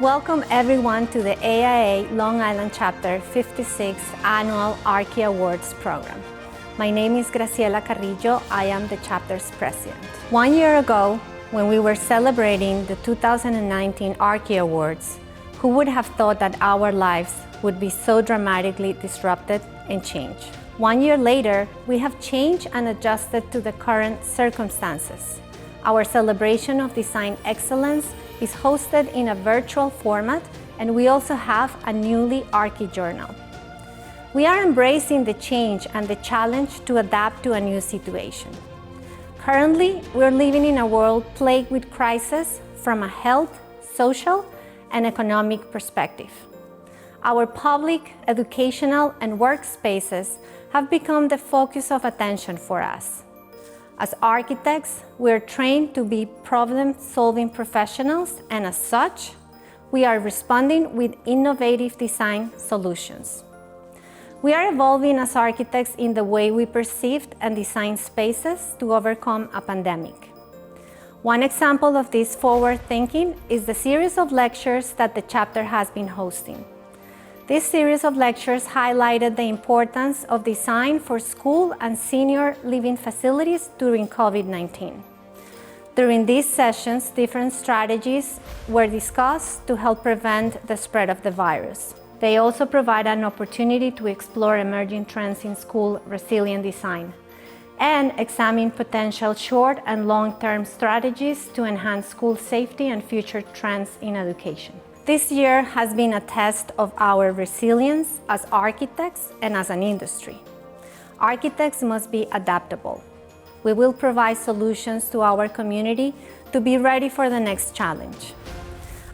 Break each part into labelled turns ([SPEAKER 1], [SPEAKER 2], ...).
[SPEAKER 1] Welcome everyone to the AIA Long Island Chapter 56th Annual Archi Awards program. My name is Graciela Carrillo. I am the chapter's president. 1 year ago, when we were celebrating the 2019 Archi Awards, who would have thought that our lives would be so dramatically disrupted and changed? 1 year later, we have changed and adjusted to the current circumstances. Our celebration of design excellence is hosted in a virtual format, and we also have a newly Archi journal. We are embracing the change and the challenge to adapt to a new situation. Currently, we're living in a world plagued with crises from a health, social, and economic perspective. Our public, educational, and workspaces have become the focus of attention for us. As architects, we're trained to be problem-solving professionals, and as such, we are responding with innovative design solutions. We are evolving as architects in the way we perceived and design spaces to overcome a pandemic. One example of this forward thinking is the series of lectures that the chapter has been hosting. This series of lectures highlighted the importance of design for school and senior living facilities during COVID-19. During these sessions, different strategies were discussed to help prevent the spread of the virus. They also provide an opportunity to explore emerging trends in school resilient design and examine potential short and long-term strategies to enhance school safety and future trends in education. This year has been a test of our resilience as architects and as an industry. Architects must be adaptable. We will provide solutions to our community to be ready for the next challenge.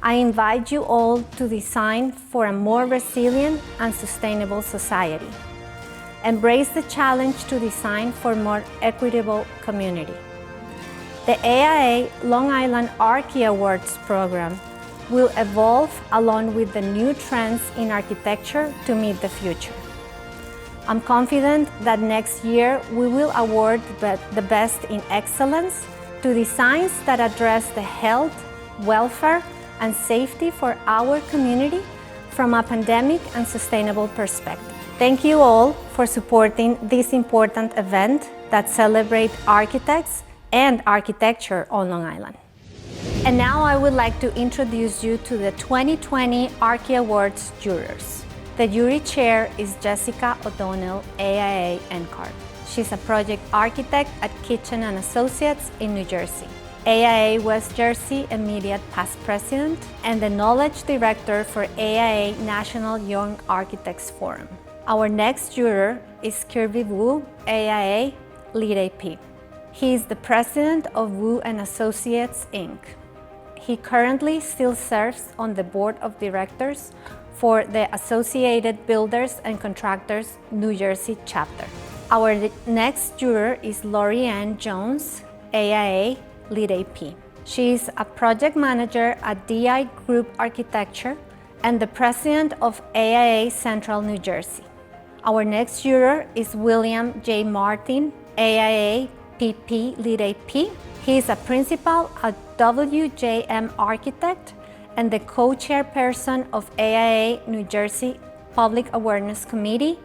[SPEAKER 1] I invite you all to design for a more resilient and sustainable society. Embrace the challenge to design for a more equitable community. The AIA Long Island Archi Awards program will evolve along with the new trends in architecture to meet the future. I'm confident that next year we will award the best in excellence to designs that address the health, welfare, and safety for our community from a pandemic and sustainable perspective. Thank you all for supporting this important event that celebrates architects and architecture on Long Island. And now I would like to introduce you to the 2020 Archi Awards jurors. The jury chair is Jessica O'Donnell, AIA NCARB. She's a project architect at Kitchen & Associates in New Jersey, AIA West Jersey immediate past president, and the knowledge director for AIA National Young Architects Forum. Our next juror is Kirby Wu, AIA Lead AP. He is the president of Wu & Associates, Inc. He currently still serves on the board of directors for the Associated Builders and Contractors New Jersey chapter. Our next juror is Lori Ann Jones, AIA Lead AP. She is a project manager at DI Group Architecture and the president of AIA Central New Jersey. Our next juror is William J. Martin, AIA PP Lead AP. He is a principal at WJM Architect and the co-chairperson of AIA New Jersey Public Awareness Committee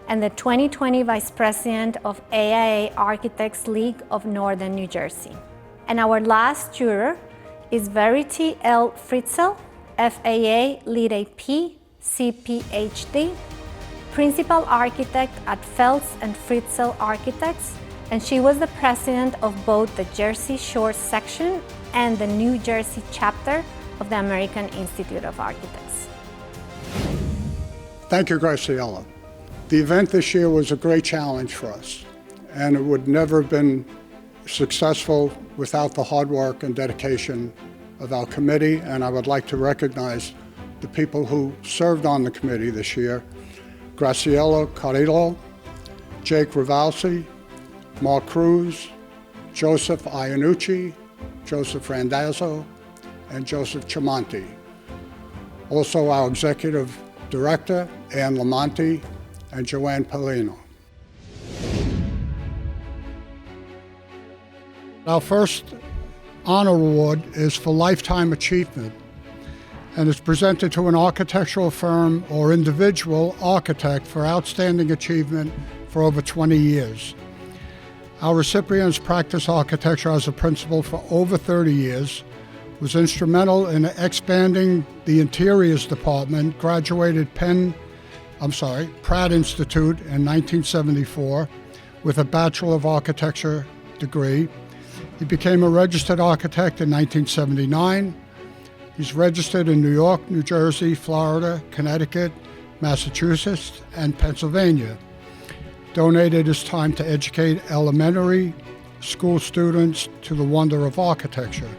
[SPEAKER 1] and the 2020 Vice President of AIA Architects League of Northern New Jersey. And our last juror is Verity L. Fritzel, FAA Lead AP, CPHD, Principal Architect at Feltz and Fritzel Architects, and she was the president of both the Jersey Shore section and the New Jersey chapter of the American Institute of Architects.
[SPEAKER 2] Thank you, Graciela. The event this year was a great challenge for us, and it would never have been successful without the hard work and dedication of our committee, and I would like to recognize the people who served on the committee this year: Graciela Carrillo, Jake Rivalsi, Mark Cruz, Joseph Iannucci, Joseph Randazzo, and Joseph Chiamonti. Also our executive director, Ann Lamonti, and Joanne Polino. Our first honor award is for lifetime achievement, and is presented to an architectural firm or individual architect for outstanding achievement for over 20 years. Our recipients practiced architecture as a principal for over 30 years, was instrumental in expanding the interiors department, graduated Pratt Institute in 1974 with a Bachelor of Architecture degree. He became a registered architect in 1979. He's registered in New York, New Jersey, Florida, Connecticut, Massachusetts, and Pennsylvania. Donated his time to educate elementary school students to the wonder of architecture.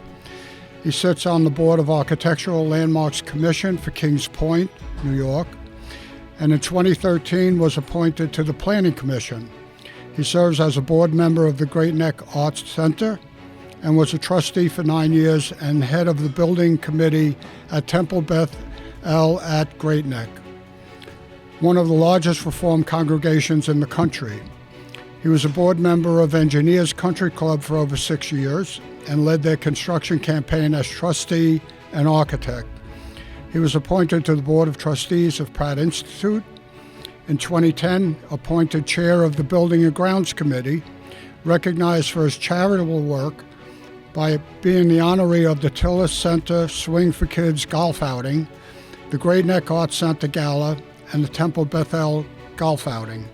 [SPEAKER 2] He sits on the Board of Architectural Landmarks Commission for Kings Point, New York, and in 2013 was appointed to the Planning Commission. He serves as a board member of the Great Neck Arts Center and was a trustee for 9 years and head of the building committee at Temple Beth El at Great Neck, one of the largest Reformed congregations in the country. He was a board member of Engineers Country Club for over 6 years and led their construction campaign as trustee and architect. He was appointed to the Board of Trustees of Pratt Institute. In 2010, appointed chair of the Building and Grounds Committee, recognized for his charitable work by being the honoree of the Tillis Center Swing for Kids golf outing, the Great Neck Arts Center Gala, and the Temple Bethel golf outing.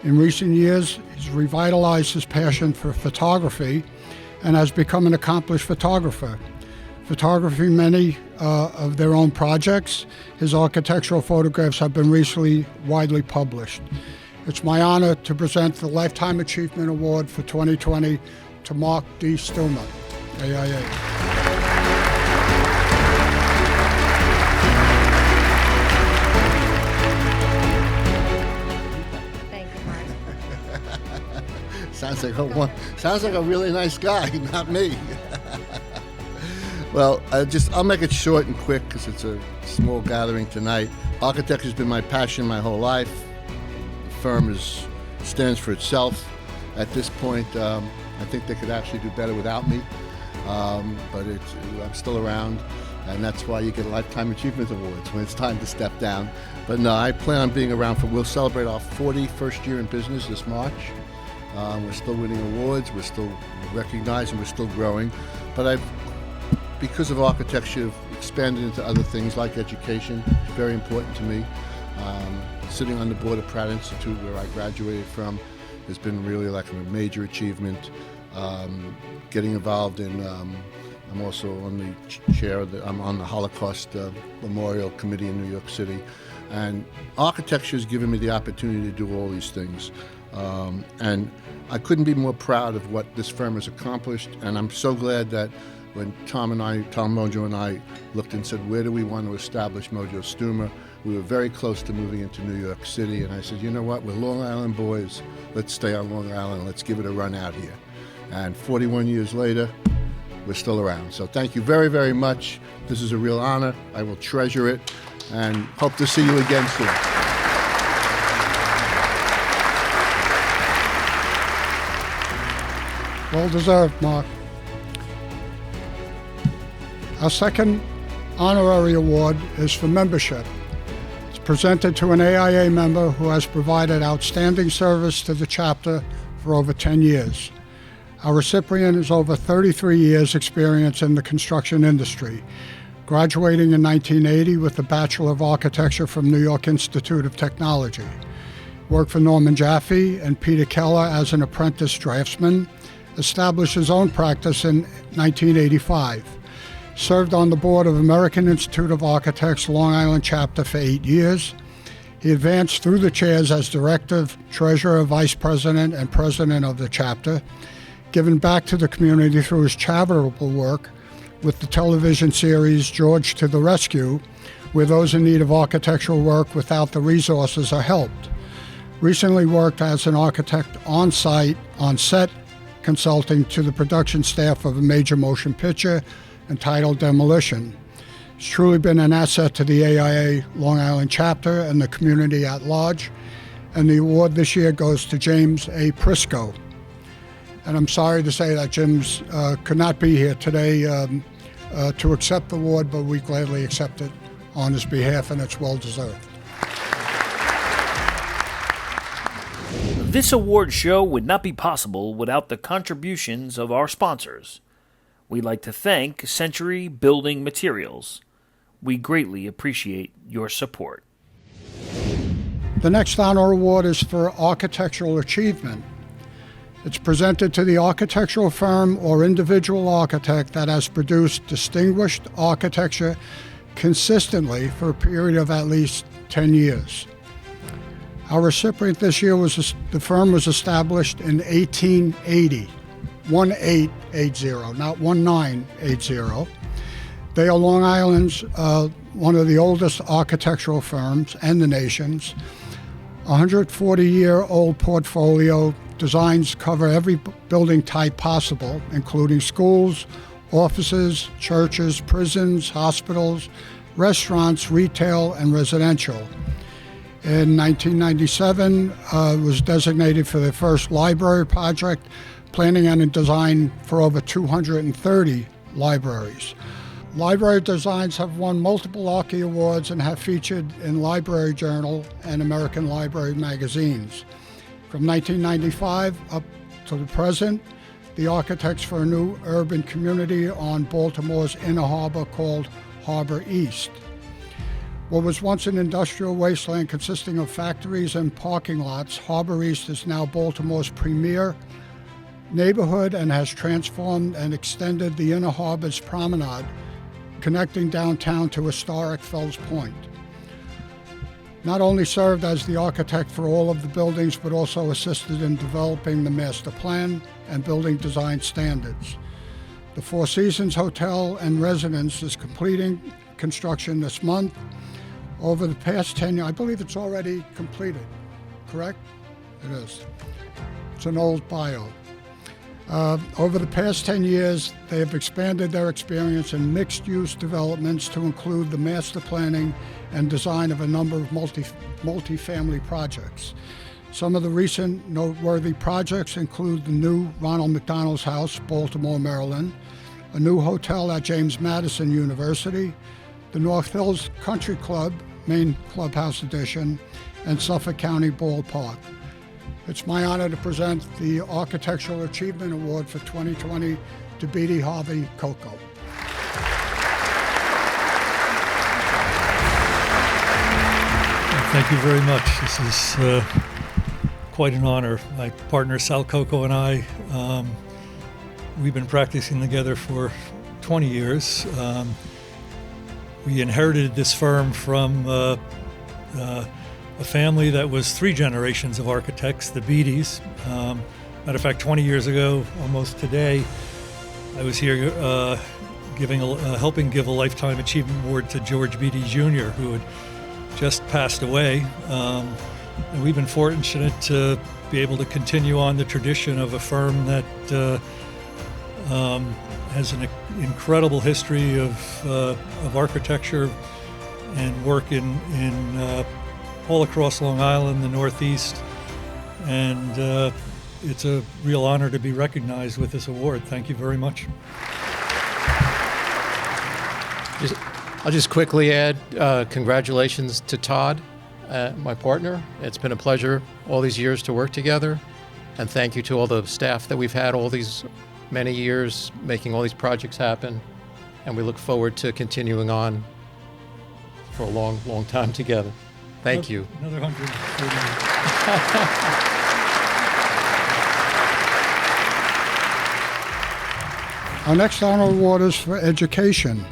[SPEAKER 2] In recent years, he's revitalized his passion for photography and has become an accomplished photographer. Photographing many of their own projects, his architectural photographs have been recently widely published. It's my honor to present the Lifetime Achievement Award for 2020 to Mark D. Stuma, AIA.
[SPEAKER 1] Thank you, Mark.
[SPEAKER 3] Sounds like a really nice guy, not me. Well, I'll make it short and quick because it's a small gathering tonight. Architecture has been my passion my whole life. The firm stands for itself. At this point, I think they could actually do better without me, but I'm still around, and that's why you get Lifetime Achievement Awards when it's time to step down. But no, I plan on being around we'll celebrate our 41st year in business this March. We're still winning awards, we're still recognized, and we're still growing. But because of architecture, I've expanded into other things like education, very important to me. Sitting on the board of Pratt Institute, where I graduated from, has been really like a major achievement. Getting involved in, I'm also on the chair I'm on the Holocaust Memorial Committee in New York City. And architecture has given me the opportunity to do all these things. And I couldn't be more proud of what this firm has accomplished, and I'm so glad that when Tom Mojo and I looked and said, where do we want to establish Mojo Stuma? We were very close to moving into New York City, and I said, you know what, we're Long Island boys, let's stay on Long Island, let's give it a run out here. And 41 years later, we're still around. So thank you very, very much. This is a real honor. I will treasure it, and hope to see you again soon.
[SPEAKER 2] Well deserved, Mark. Our second honorary award is for membership. It's presented to an AIA member who has provided outstanding service to the chapter for over 10 years. Our recipient is over 33 years experience in the construction industry, graduating in 1980 with a Bachelor of Architecture from New York Institute of Technology. Worked for Norman Jaffe and Peter Keller as an apprentice draftsman, established his own practice in 1985. Served on the board of American Institute of Architects Long Island chapter for 8 years. He advanced through the chairs as director, treasurer, vice president, and president of the chapter, given back to the community through his charitable work with the television series George to the Rescue, where those in need of architectural work without the resources are helped. Recently worked as an architect on set consulting to the production staff of a major motion picture entitled Demolition. It's truly been an asset to the AIA Long Island chapter and the community at large, and the award this year goes to James A. Prisco. And I'm sorry to say that James could not be here today. to accept the award, but we gladly accept it on his behalf, and it's well deserved.
[SPEAKER 4] This award show would not be possible without the contributions of our sponsors. We'd like to thank Century Building Materials. We greatly appreciate your support.
[SPEAKER 2] The next honor award is for architectural achievement. It's presented to the architectural firm or individual architect that has produced distinguished architecture consistently for a period of at least 10 years. Our recipient this year the firm was established in 1880, 1880, not 1980. They are Long Island's one of the oldest architectural firms and the nation's. 140-year-old portfolio. Designs cover every building type possible, including schools, offices, churches, prisons, hospitals, restaurants, retail, and residential. In 1997, it was designated for the first library project, planning and design for over 230 libraries. Library designs have won multiple Archi Awards and have featured in Library Journal and American Library magazines. From 1995 up to the present, the architects for a new urban community on Baltimore's Inner Harbor called Harbor East. What was once an industrial wasteland consisting of factories and parking lots, Harbor East is now Baltimore's premier neighborhood and has transformed and extended the Inner Harbor's promenade, connecting downtown to historic Fells Point. Not only served as the architect for all of the buildings, but also assisted in developing the master plan and building design standards. The Four Seasons Hotel and Residence is completing construction this month. Over the past 10 years, I believe it's already completed, correct? It is. It's an old bio. Over the past 10 years, they have expanded their experience in mixed-use developments to include the master planning and design of a number of multi-family projects. Some of the recent noteworthy projects include the new Ronald McDonald's House, Baltimore, Maryland, a new hotel at James Madison University, the North Hills Country Club, main clubhouse edition, and Suffolk County Ballpark. It's my honor to present the Architectural Achievement Award for 2020 to Beatty Harvey Coco.
[SPEAKER 5] Thank you very much. This is quite an honor. My partner Sal Coco and I, we've been practicing together for 20 years. We inherited this firm from a family that was 3 generations of architects, the Beattys. Matter of fact, 20 years ago, almost today, I was here helping give a Lifetime Achievement Award to George Beatty Jr., who had just passed away. And we've been fortunate to be able to continue on the tradition of a firm that has an incredible history of architecture and work in all across Long Island, the Northeast, and it's a real honor to be recognized with this award. Thank you very much.
[SPEAKER 6] I'll just quickly add congratulations to Todd, my partner. It's been a pleasure all these years to work together, and thank you to all the staff that we've had all these many years making all these projects happen, and we look forward to continuing on for a long, long time together. Thank you.
[SPEAKER 5] Another 140.
[SPEAKER 2] Our next honor award is for education.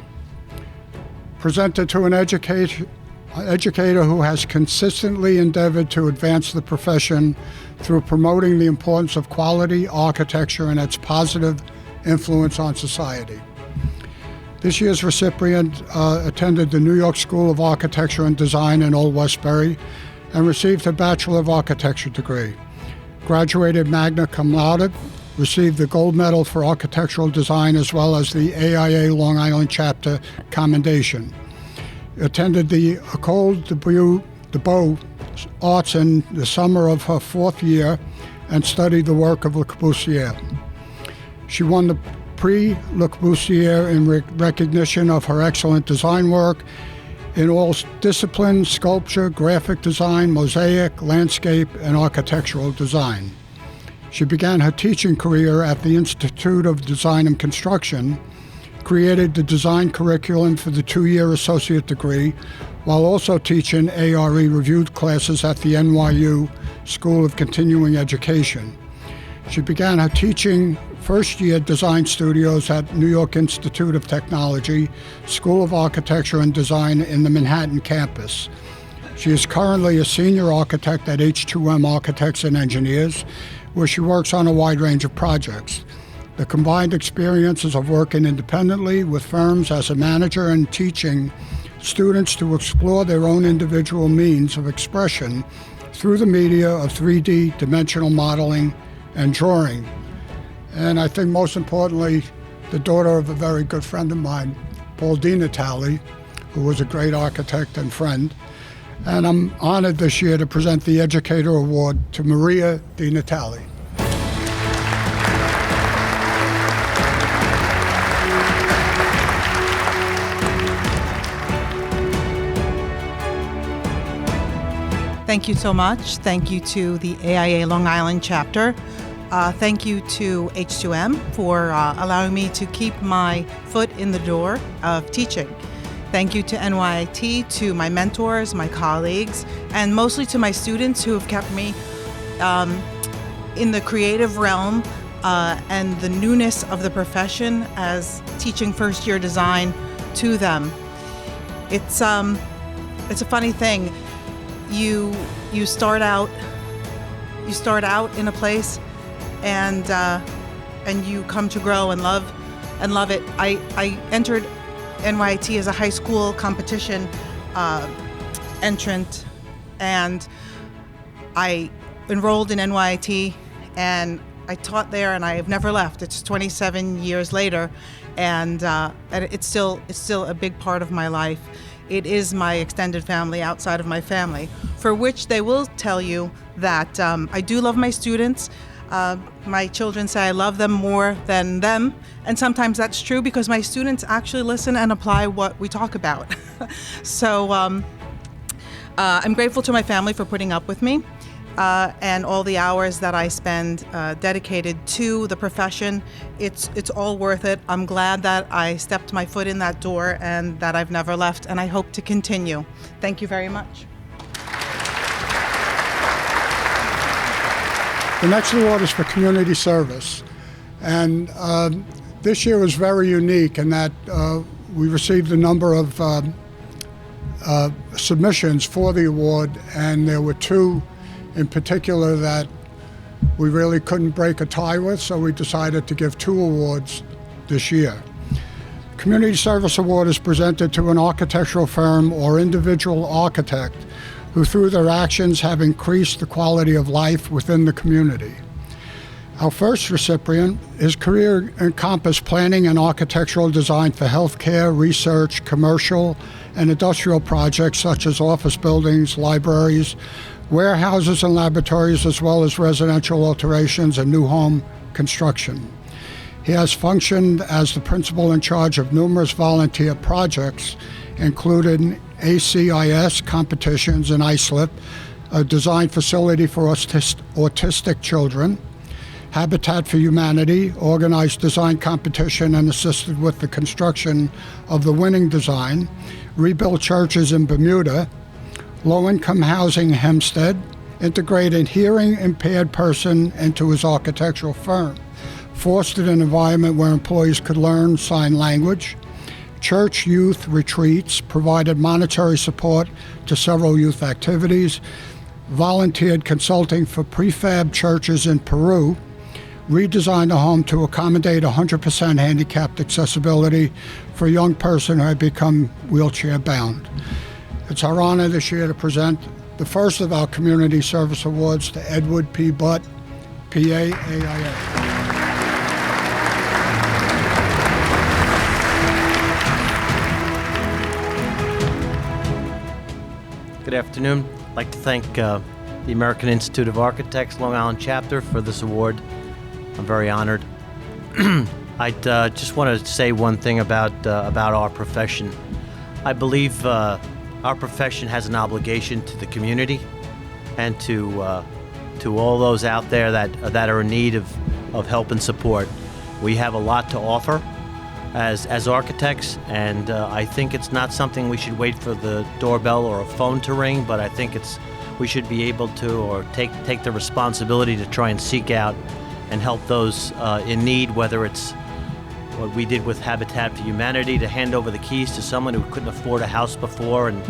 [SPEAKER 2] Presented to an educator who has consistently endeavored to advance the profession through promoting the importance of quality architecture and its positive influence on society. This year's recipient attended the New York School of Architecture and Design in Old Westbury and received a Bachelor of Architecture degree. Graduated magna cum laude, received the Gold Medal for Architectural Design as well as the AIA Long Island Chapter Commendation. Attended the École de Beaux-Arts in the summer of her 4th year and studied the work of Le Corbusier. She won the Prix Le Corbusier in recognition of her excellent design work in all disciplines: sculpture, graphic design, mosaic, landscape, and architectural design. She began her teaching career at the Institute of Design and Construction, created the design curriculum for the 2-year associate degree, while also teaching ARE reviewed classes at the NYU School of Continuing Education. She began her teaching first-year design studios at New York Institute of Technology, School of Architecture and Design in the Manhattan campus. She is currently a senior architect at H2M Architects and Engineers, where she works on a wide range of projects. The combined experiences of working independently with firms as a manager and teaching students to explore their own individual means of expression through the media of 3D dimensional modeling and drawing. And I think most importantly, the daughter of a very good friend of mine, Paul DiNatale, who was a great architect and friend. And I'm honored this year to present the Educator Award to Maria DiNatale.
[SPEAKER 7] Thank you so much. Thank you to the AIA Long Island chapter. Thank you to H2M for allowing me to keep my foot in the door of teaching. Thank you to NYIT, to my mentors, my colleagues, and mostly to my students who have kept me in the creative realm and the newness of the profession as teaching first-year design to them. It's a funny thing. You start out in a place, and you come to grow and love it. I entered NYIT as a high school competition entrant, and I enrolled in NYIT, and I taught there, and I have never left. It's 27 years later, and it's still a big part of my life. It is my extended family outside of my family, for which they will tell you that I do love my students. My children say I love them more than them, and sometimes that's true because my students actually listen and apply what we talk about. So I'm grateful to my family for putting up with me and all the hours that I spend dedicated to the profession. It's all worth it. I'm glad that I stepped my foot in that door and that I've never left, and I hope to continue. Thank you very much.
[SPEAKER 2] The next award is for community service. And this year was very unique in that we received a number of submissions for the award, and there were two in particular that we really couldn't break a tie with, so we decided to give two awards this year. Community Service Award is presented to an architectural firm or individual architect who through their actions have increased the quality of life within the community. Our first recipient, his career encompassed planning and architectural design for healthcare, research, commercial, and industrial projects such as office buildings, libraries, warehouses and laboratories, as well as residential alterations and new home construction. He has functioned as the principal in charge of numerous volunteer projects, including ACIS competitions in Islip, a design facility for autistic children, Habitat for Humanity, organized design competition and assisted with the construction of the winning design, rebuilt churches in Bermuda, low-income housing Hempstead, integrated hearing-impaired person into his architectural firm, fostered an environment where employees could learn sign language, church youth retreats, provided monetary support to several youth activities, volunteered consulting for prefab churches in Peru, redesigned a home to accommodate 100% handicapped accessibility for a young person who had become wheelchair-bound. It's our honor this year to present the first of our Community Service Awards to Edward P. Butt, PA, AIA.
[SPEAKER 8] Good afternoon. I'd like to thank the American Institute of Architects Long Island chapter for this award. I'm very honored. I'd just want to say one thing about our profession. I believe our profession has an obligation to the community and to all those out there that are in need of help and support. We have a lot to offer as architects, and I think it's not something we should wait for the doorbell or a phone to ring, but I think we should be able to, or take the responsibility to try and seek out and help those in need, whether it's what we did with Habitat for Humanity to hand over the keys to someone who couldn't afford a house before and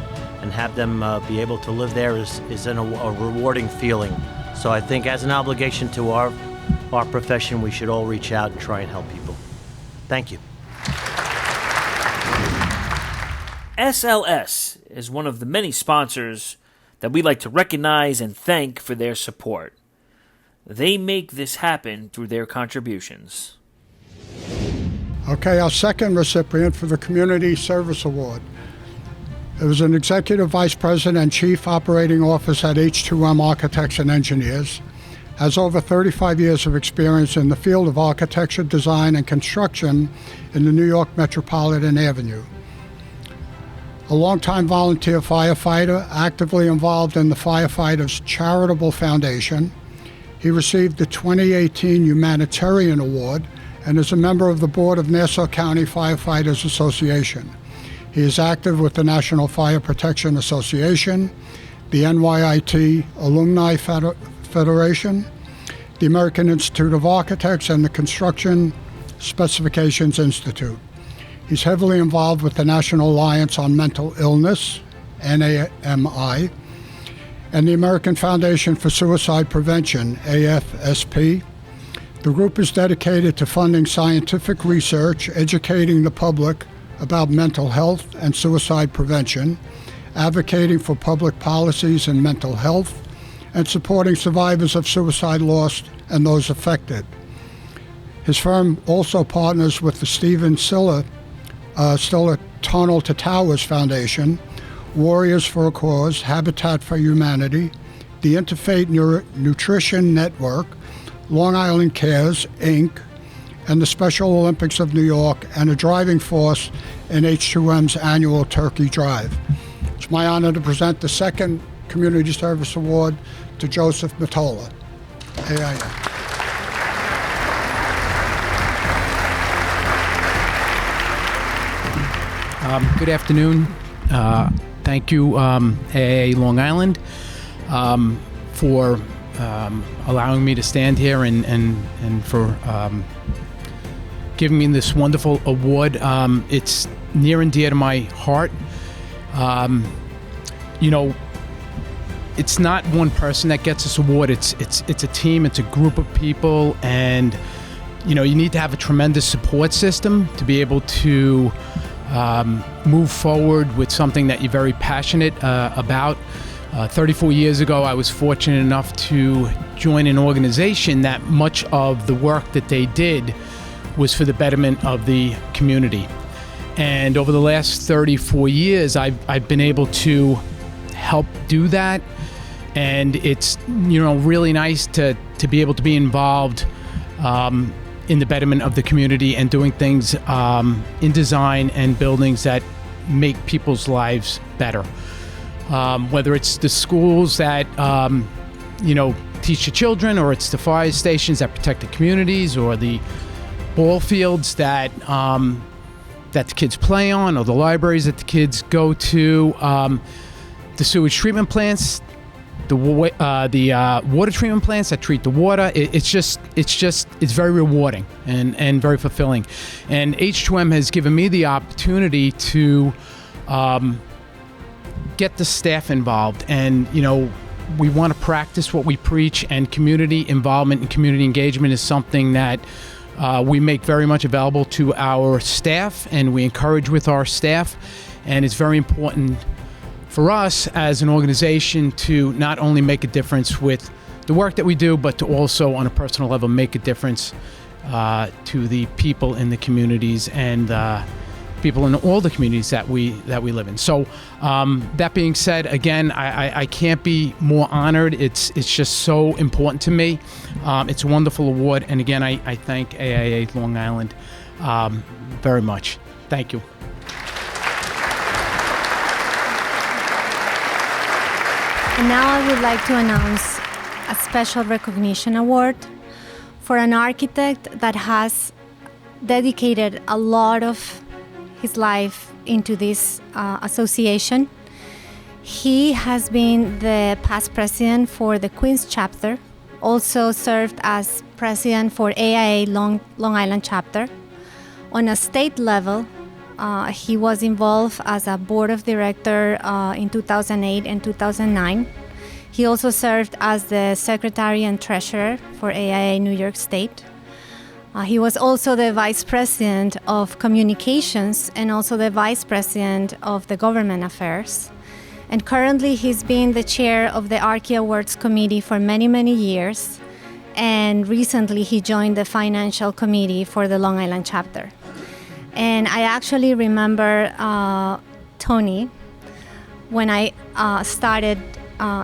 [SPEAKER 8] have them be able to live there is a rewarding feeling. So I think as an obligation to our profession, we should all reach out and try and help people. Thank you.
[SPEAKER 4] SLS is one of the many sponsors that we like to recognize and thank for their support. They make this happen through their contributions.
[SPEAKER 2] Okay, our second recipient for the Community Service Award. It was an Executive Vice President and Chief Operating Officer at H2M Architects and Engineers, has over 35 years of experience in the field of architecture, design, and construction in the New York Metropolitan Avenue. A longtime volunteer firefighter, actively involved in the Firefighters Charitable Foundation. He received the 2018 Humanitarian Award and is a member of the board of Nassau County Firefighters Association. He is active with the National Fire Protection Association, the NYIT Alumni Federation, the American Institute of Architects, and the Construction Specifications Institute. He's heavily involved with the National Alliance on Mental Illness, NAMI, and the American Foundation for Suicide Prevention, AFSP. The group is dedicated to funding scientific research, educating the public about mental health and suicide prevention, advocating for public policies in mental health, and supporting survivors of suicide loss and those affected. His firm also partners with the Stephen Stiller Tunnel to Towers Foundation, Warriors for a Cause, Habitat for Humanity, the Interfaith Nutrition Network, Long Island Cares, Inc., and the Special Olympics of New York, and a driving force in H2M's annual Turkey Drive. It's my honor to present the second Community Service Award to Joseph Matola, AIA.
[SPEAKER 9] Good afternoon. Thank you, AIA Long Island, for allowing me to stand here and for giving me this wonderful award. It's near and dear to my heart. It's not one person that gets this award. It's a team. It's a group of people, and you need to have a tremendous support system to be able to move forward with something that you're very passionate about. 34 years ago, I was fortunate enough to join an organization that much of the work that they did was for the betterment of the community. And over the last 34 years, I've been able to help do that. And it's, really nice to be able to be involved in the betterment of the community and doing things in design and buildings that make people's lives better. Whether it's the schools that, teach the children, or it's the fire stations that protect the communities, or the ball fields that the kids play on, or the libraries that the kids go to, the sewage treatment plants, the water treatment plants that treat the water. It's very rewarding and very fulfilling. And H2M has given me the opportunity to get the staff involved, and we want to practice what we preach, and community involvement and community engagement is something that we make very much available to our staff, and we encourage with our staff. And it's very important for us as an organization to not only make a difference with the work that we do, but to also on a personal level make a difference to the people in the communities, and people in all the communities that we live in. So that being said, again, I can't be more honored. It's just so important to me. It's a wonderful award, and again, I thank AIA Long Island very much. Thank you.
[SPEAKER 1] And now I would like to announce a special recognition award for an architect that has dedicated a lot of his life into this association. He has been the past president for the Queens chapter, also served as president for AIA Long Island chapter. On a state level, he was involved as a board of director in 2008 and 2009. He also served as the secretary and treasurer for AIA New York State. He was also the vice president of communications and also the vice president of the government affairs. And currently he's been the chair of the Archi Awards committee for many, many years. And recently he joined the financial committee for the Long Island chapter. And I actually remember Tony when I started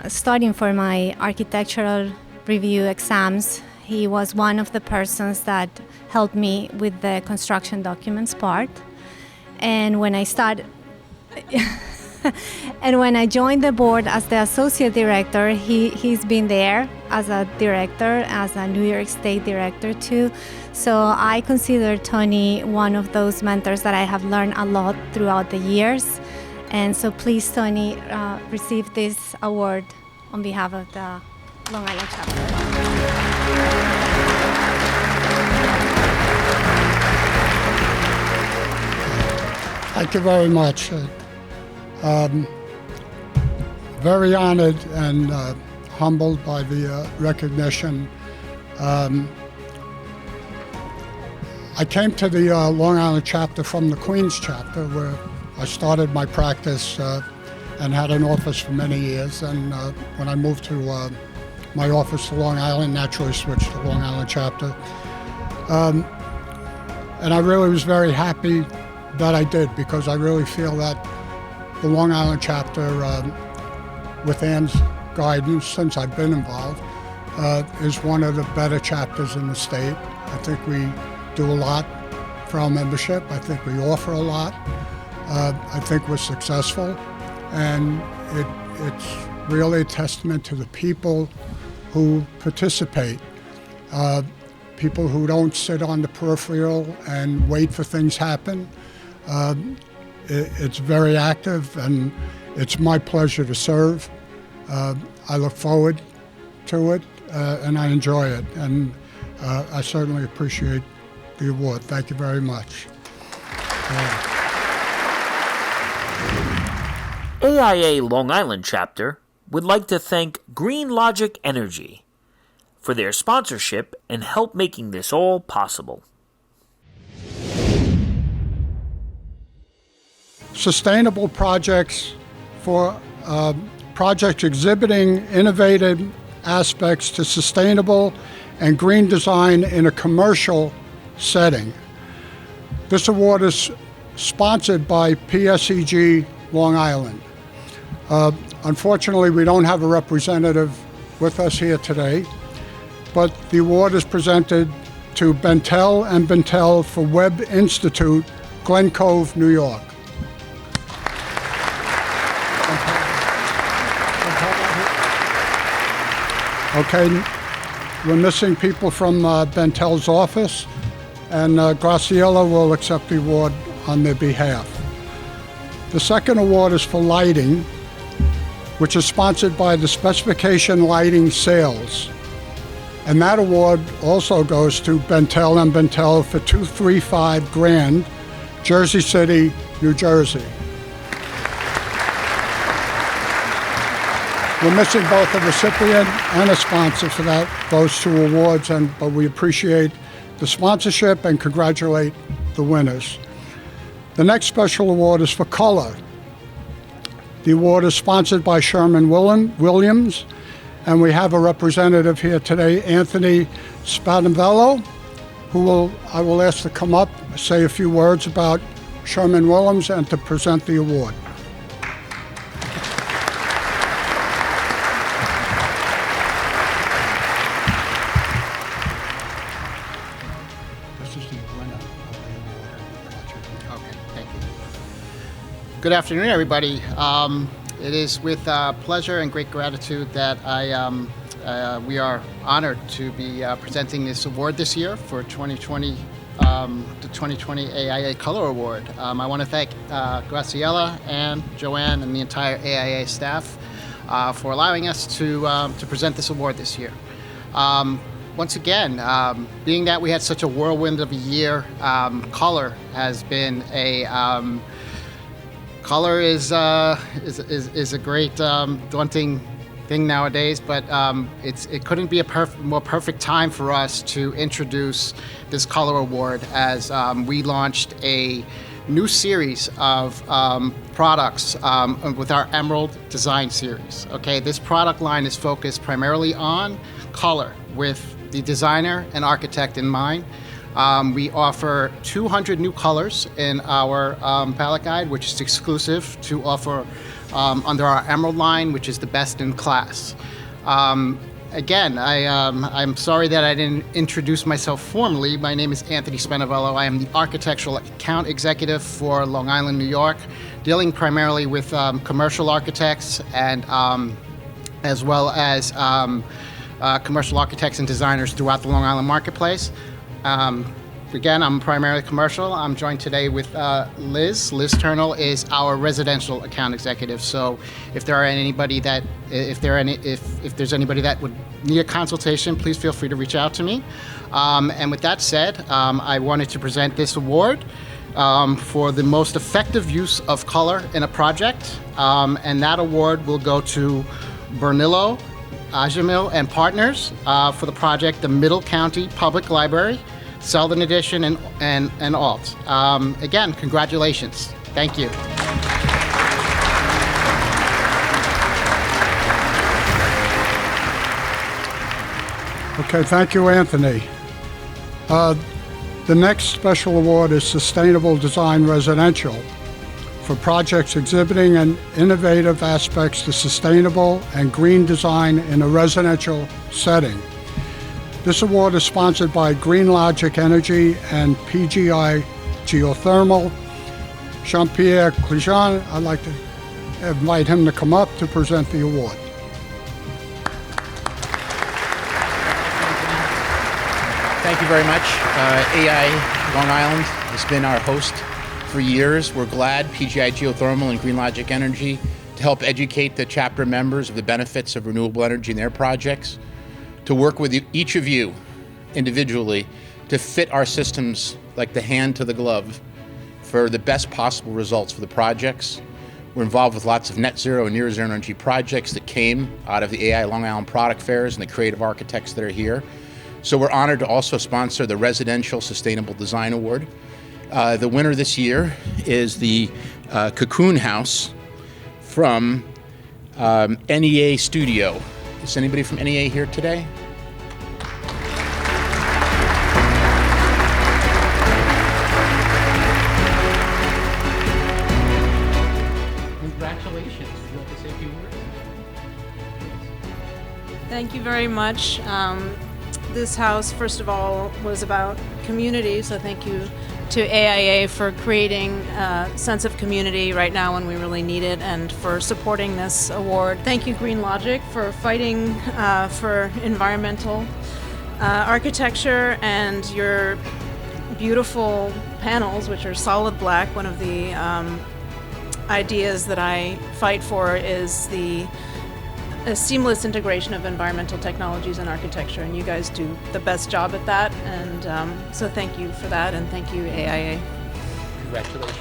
[SPEAKER 1] studying for my architectural review exams. He was one of the persons that helped me with the construction documents part. And when I joined the board as the associate director, he's been there as a director, as a New York State director too. So I consider Tony one of those mentors that I have learned a lot throughout the years. And so please, Tony, receive this award on behalf of the Long Island chapter.
[SPEAKER 2] Thank you very much. Very honored and humbled by the recognition. I came to the Long Island chapter from the Queens chapter, where I started my practice and had an office for many years. And when I moved to my office to Long Island, naturally switched to Long Island chapter. And I really was very happy that I did, because I really feel that the Long Island chapter, with Ann's guidance since I've been involved, is one of the better chapters in the state. I think we do a lot for our membership. I think we offer a lot. I think we're successful, and it's really a testament to the people who participate, people who don't sit on the peripheral and wait for things happen. It's very active, and it's my pleasure to serve. I look forward to it, and I enjoy it, and I certainly appreciate the award. Thank you very much.
[SPEAKER 4] AIA Long Island chapter would like to thank Green Logic Energy for their sponsorship and help making this all possible.
[SPEAKER 2] Sustainable projects for projects exhibiting innovative aspects to sustainable and green design in a commercial setting. This award is sponsored by PSEG Long Island. Unfortunately, we don't have a representative with us here today, but the award is presented to Bentel and Bentel for Webb Institute, Glen Cove, New York. Okay, we're missing people from Bentel's office, and Graciela will accept the award on their behalf. The second award is for lighting, which is sponsored by the Specification Lighting Sales. And that award also goes to Bentel and Bentel for 235 Grand, Jersey City, New Jersey. We're missing both a recipient and a sponsor for those two awards, but we appreciate the sponsorship and congratulate the winners. The next special award is for color. The award is sponsored by Sherman Williams, and we have a representative here today, Anthony Spadavello, who I will ask to come up, say a few words about Sherman Willems, and to present the award. This is the winner of the award and the project.
[SPEAKER 10] Okay, thank you. Good afternoon, everybody. It is with pleasure and great gratitude that we are honored to be presenting this award this year for 2020, the 2020 AIA Color Award. I want to thank Graciela and Joanne and the entire AIA staff for allowing us to present this award this year. Once again, being that we had such a whirlwind of a year, color has been a color is a great daunting thing nowadays, but it couldn't be a more perfect time for us to introduce this color award as we launched a new series of products with our Emerald Design Series. Okay, this product line is focused primarily on color with the designer and architect in mind. We offer 200 new colors in our palette guide, which is exclusive to offer under our Emerald line, which is the best in class. Again, I'm sorry that I didn't introduce myself formally. My name is Anthony Spinavello. I am the Architectural Account Executive for Long Island, New York, dealing primarily with commercial architects and as well as commercial architects and designers throughout the Long Island marketplace. Again, I'm primarily commercial. I'm joined today with Liz. Liz Turnell is our residential account executive. So if there's anybody that would need a consultation, please feel free to reach out to me. And with that said, I wanted to present this award for the most effective use of color in a project. And that award will go to Bernillo, Ajamil and Partners for the project, the Middle County Public Library, Selden Edition, and Alt. Again, congratulations. Thank you.
[SPEAKER 2] Okay, thank you, Anthony. The next special award is Sustainable Design Residential for projects exhibiting an innovative aspects to sustainable and green design in a residential setting. This award is sponsored by Green Logic Energy and PGI Geothermal. Jean-Pierre Clijan, I'd like to invite him to come up to present the award.
[SPEAKER 11] Thank you very much. AIA Long Island has been our host for years. We're glad PGI Geothermal and Green Logic Energy to help educate the chapter members of the benefits of renewable energy in their projects, to work with each of you individually to fit our systems like the hand to the glove for the best possible results for the projects. We're involved with lots of net zero and near zero energy projects that came out of the AI Long Island product fairs and the creative architects that are here. So we're honored to also sponsor the Residential Sustainable Design Award. The winner this year is the Cocoon House from NEA Studio. Is anybody from NEA here today? Congratulations. Would you like to say a few words?
[SPEAKER 12] Thank you very much. This house, first of all, was about community, so thank you to AIA for creating a sense of community right now when we really need it and for supporting this award. Thank you, Green Logic, for fighting for environmental architecture and your beautiful panels, which are solid black. One of the ideas that I fight for is a seamless integration of environmental technologies and architecture, and you guys do the best job at that, and so thank you for that, and thank you, AIA.
[SPEAKER 11] Congratulations.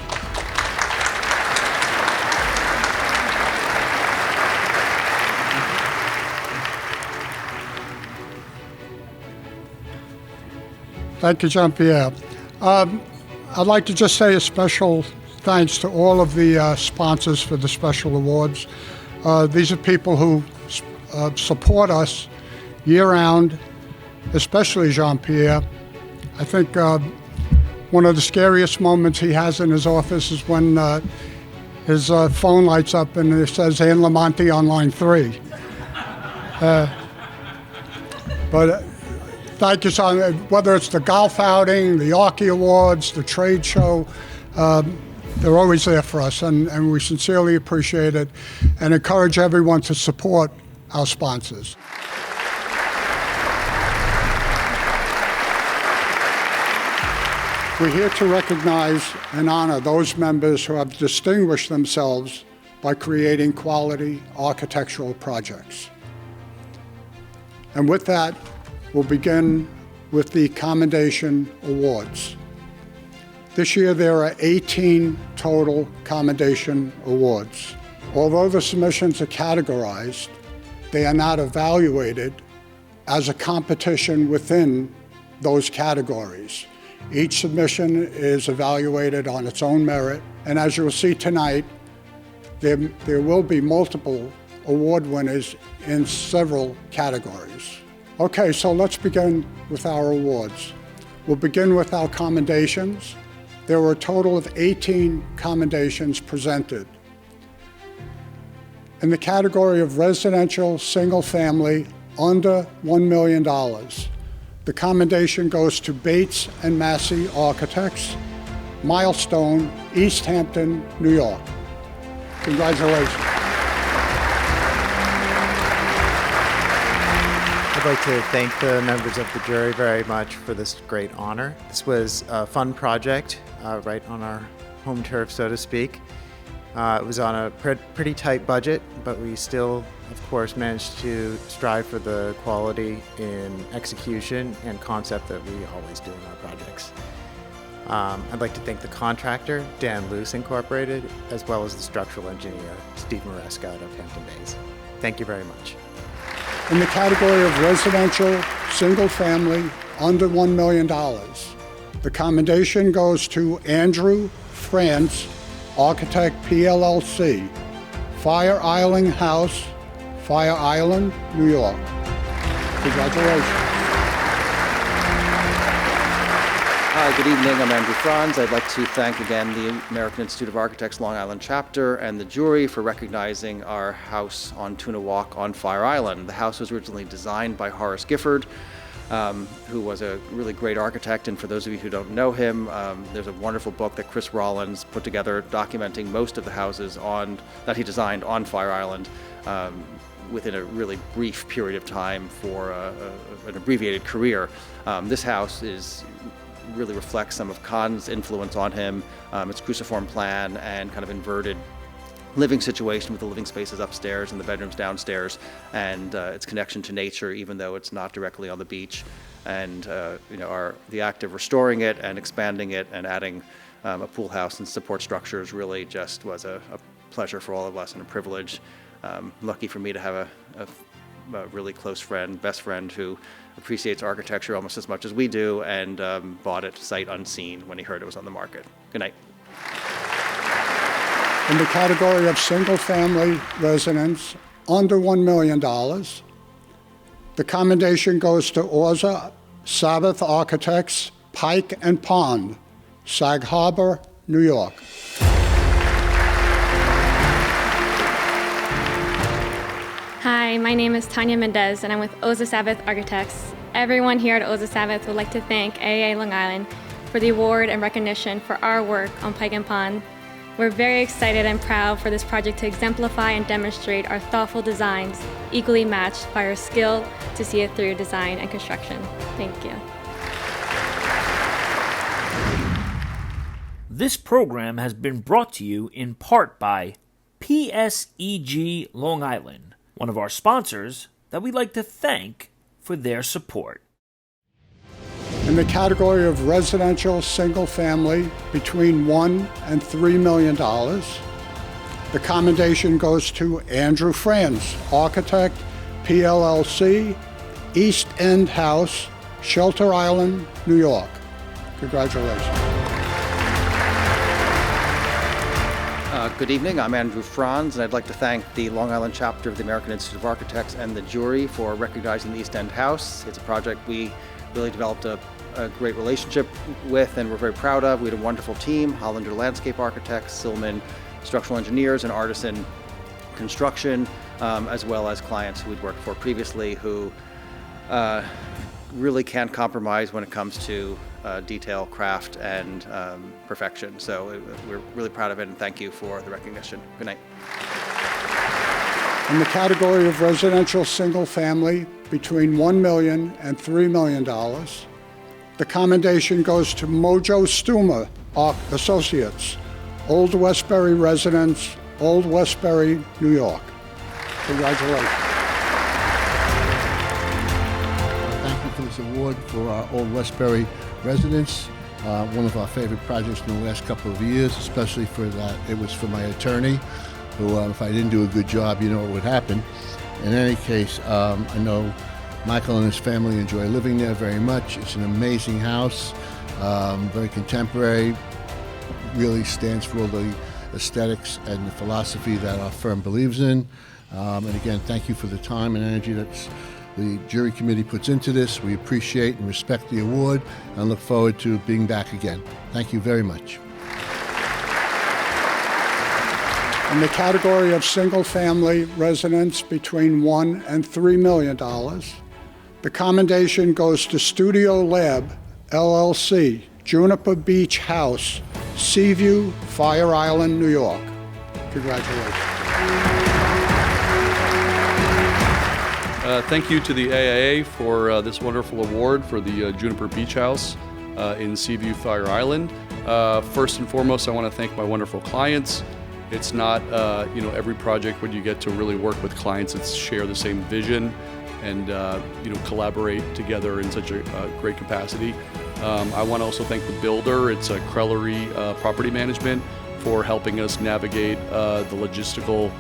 [SPEAKER 2] Thank you, Jean-Pierre. I'd like to just say a special thanks to all of the sponsors for the special awards. These are people who support us year-round, especially Jean-Pierre. I think One of the scariest moments he has in his office is when his phone lights up and it says Ann Lamonte on line 3. But thank you, son. Whether it's the golf outing, the Archi Awards, the trade show, they're always there for us, and we sincerely appreciate it and encourage everyone to support our sponsors. We're here to recognize and honor those members who have distinguished themselves by creating quality architectural projects. And with that, we'll begin with the Commendation Awards. This year there are 18 total Commendation Awards. Although the submissions are categorized, they are not evaluated as a competition within those categories. Each submission is evaluated on its own merit, and as you will see tonight, there will be multiple award winners in several categories. Okay, so let's begin with our awards. We'll begin with our commendations. There were a total of 18 commendations presented. In the category of residential single family under $1 million, the commendation goes to Bates and Massey Architects, Milestone, East Hampton, New York. Congratulations.
[SPEAKER 13] I'd like to thank the members of the jury very much for this great honor. This was a fun project, right on our home turf, so to speak. It was on a pretty tight budget, but we still, of course, managed to strive for the quality in execution and concept that we always do in our projects. I'd like to thank the contractor, Dan Luce Incorporated, as well as the structural engineer, Steve Maresca out of Hampton Bays. Thank you very much.
[SPEAKER 2] In the category of residential single family under $1 million, the commendation goes to Andrew Franz, Architect PLLC, Fire Island House, Fire Island, New York. Congratulations.
[SPEAKER 14] Hi, good evening. I'm Andrew Franz. I'd like to thank again the American Institute of Architects Long Island chapter and the jury for recognizing our house on Tuna Walk on Fire Island. The house was originally designed by Horace Gifford, who was a really great architect, and for those of you who don't know him, there's a wonderful book that Chris Rollins put together documenting most of the houses that he designed on Fire Island within a really brief period of time for an abbreviated career. This house really reflects some of Kahn's influence on him, its cruciform plan and kind of inverted living situation with the living spaces upstairs and the bedrooms downstairs, and its connection to nature, even though it's not directly on the beach. And the act of restoring it and expanding it and adding a pool house and support structures really just was a pleasure for all of us and a privilege. Lucky for me to have a really close friend, best friend, who appreciates architecture almost as much as we do, and bought it sight unseen when he heard it was on the market. Good night.
[SPEAKER 2] In the category of single-family residence under $1 million, the commendation goes to Orza Sabbath Architects, Pike and Pond, Sag Harbor, New York.
[SPEAKER 15] Hi, my name is Tanya Mendez, and I'm with Oza Sabbath Architects. Everyone here at Oza Sabbath would like to thank AIA Long Island for the award and recognition for our work on Pike and Pond. We're very excited and proud for this project to exemplify and demonstrate our thoughtful designs, equally matched by our skill to see it through design and construction. Thank you.
[SPEAKER 4] This program has been brought to you in part by PSEG Long Island, one of our sponsors that we'd like to thank for their support.
[SPEAKER 2] In the category of residential single family between $1 and $3 million, the commendation goes to Andrew Franz, Architect, PLLC, East End House, Shelter Island, New York. Congratulations.
[SPEAKER 14] Good evening, I'm Andrew Franz, and I'd like to thank the Long Island chapter of the American Institute of Architects and the jury for recognizing the East End House. It's a project we really developed a great relationship with and we're very proud of. We had a wonderful team, Hollander Landscape Architects, Silman Structural Engineers, and Artisan Construction, as well as clients who we'd worked for previously who really can't compromise when it comes to detail, craft, and perfection. So we're really proud of it, and thank you for the recognition. Good night.
[SPEAKER 2] In the category of residential single family, between $1 million and $3 million, the commendation goes to Mojo Stuma Associates, Old Westbury Residence, Old Westbury, New York. Congratulations.
[SPEAKER 3] Thank you for this award for our Old Westbury residents. One of our favorite projects in the last couple of years, especially for that. It was for my attorney, who if I didn't do a good job, you know what would happen. In any case, I know Michael and his family enjoy living there very much. It's an amazing house, very contemporary, really stands for all the aesthetics and the philosophy that our firm believes in. And again, thank you for the time and energy that the jury committee puts into this. We appreciate and respect the award and look forward to being back again. Thank you very much.
[SPEAKER 2] In the category of single-family residence between $1 and $3 million, the commendation goes to Studio Lab, LLC, Juniper Beach House, Seaview, Fire Island, New York. Congratulations.
[SPEAKER 16] Thank you to the AIA for this wonderful award for the Juniper Beach House in Seaview, Fire Island. First and foremost, I want to thank my wonderful clients. It's not, every project when you get to really work with clients, it's share the same vision and, collaborate together in such a great capacity. I want to also thank the builder. It's Crellery Property Management for helping us navigate the logistical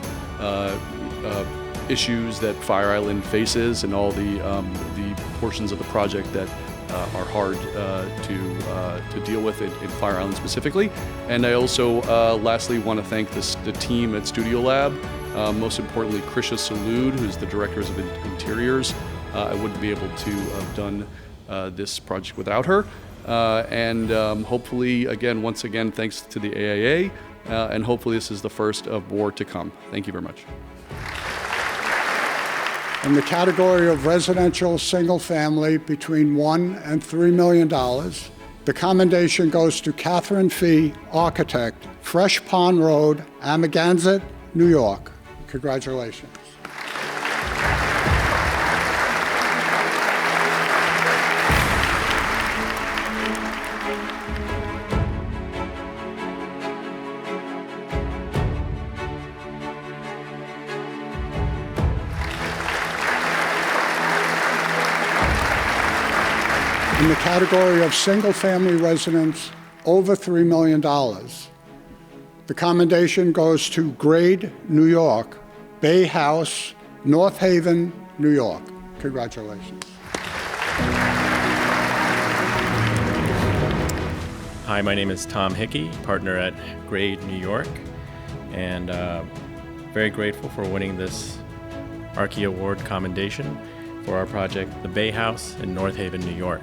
[SPEAKER 16] issues that Fire Island faces and all the portions of the project that are hard to deal with in Fire Island specifically. And I also lastly want to thank the team at Studio Lab, most importantly Krisha Salud, who's the Director of Interiors. I wouldn't be able to have done this project without her. And hopefully, once again, thanks to the AIA, and hopefully this is the first of more to come. Thank you very much.
[SPEAKER 2] In the category of residential single family between $1 and $3 million, the commendation goes to Catherine Fee, architect, Fresh Pond Road, Amagansett, New York. Congratulations. In the category of single-family residence over $3 million, the commendation goes to Grade, New York, Bay House, North Haven, New York. Congratulations.
[SPEAKER 17] Hi, my name is Tom Hickey, partner at Grade, New York, and very grateful for winning this Archi Award commendation for our project, the Bay House in North Haven, New York.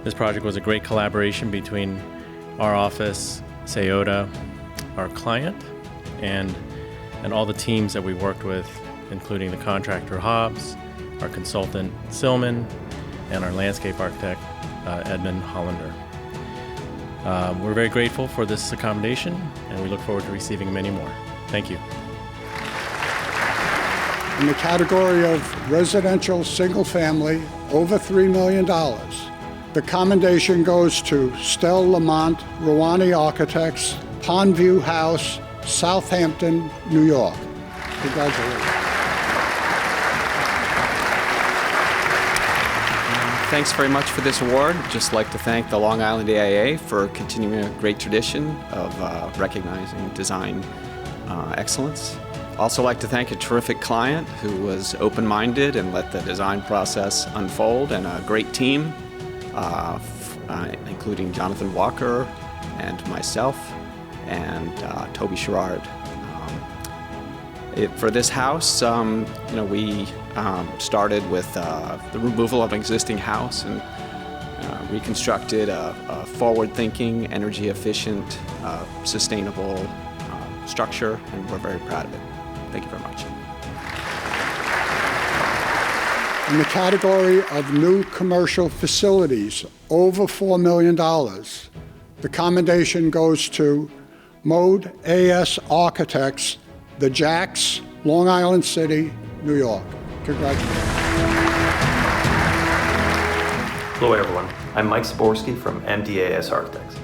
[SPEAKER 17] This project was a great collaboration between our office, Sayota, our client, and all the teams that we worked with, including the contractor Hobbs, our consultant Silman, and our landscape architect Edmund Hollander. We're very grateful for this accommodation, and we look forward to receiving many more. Thank you.
[SPEAKER 2] In the category of residential single family over $3 million, the commendation goes to Stell Lamont Rouhani Architects, Pondview House, Southampton, New York. Congratulations.
[SPEAKER 18] Thanks very much for this award. I'd just like to thank the Long Island AIA for continuing a great tradition of recognizing design excellence. Also like to thank a terrific client who was open-minded and let the design process unfold, and a great team, including Jonathan Walker and myself and Toby Sherrard. For this house, we started with the removal of an existing house and reconstructed a forward-thinking, energy-efficient, sustainable structure, and we're very proud of it. Thank you very much.
[SPEAKER 2] In the category of new commercial facilities, over $4 million, the commendation goes to Mode AS Architects, the Jacks, Long Island City, New York. Congratulations.
[SPEAKER 19] Hello everyone, I'm Mike Saborski from MDAS Architects.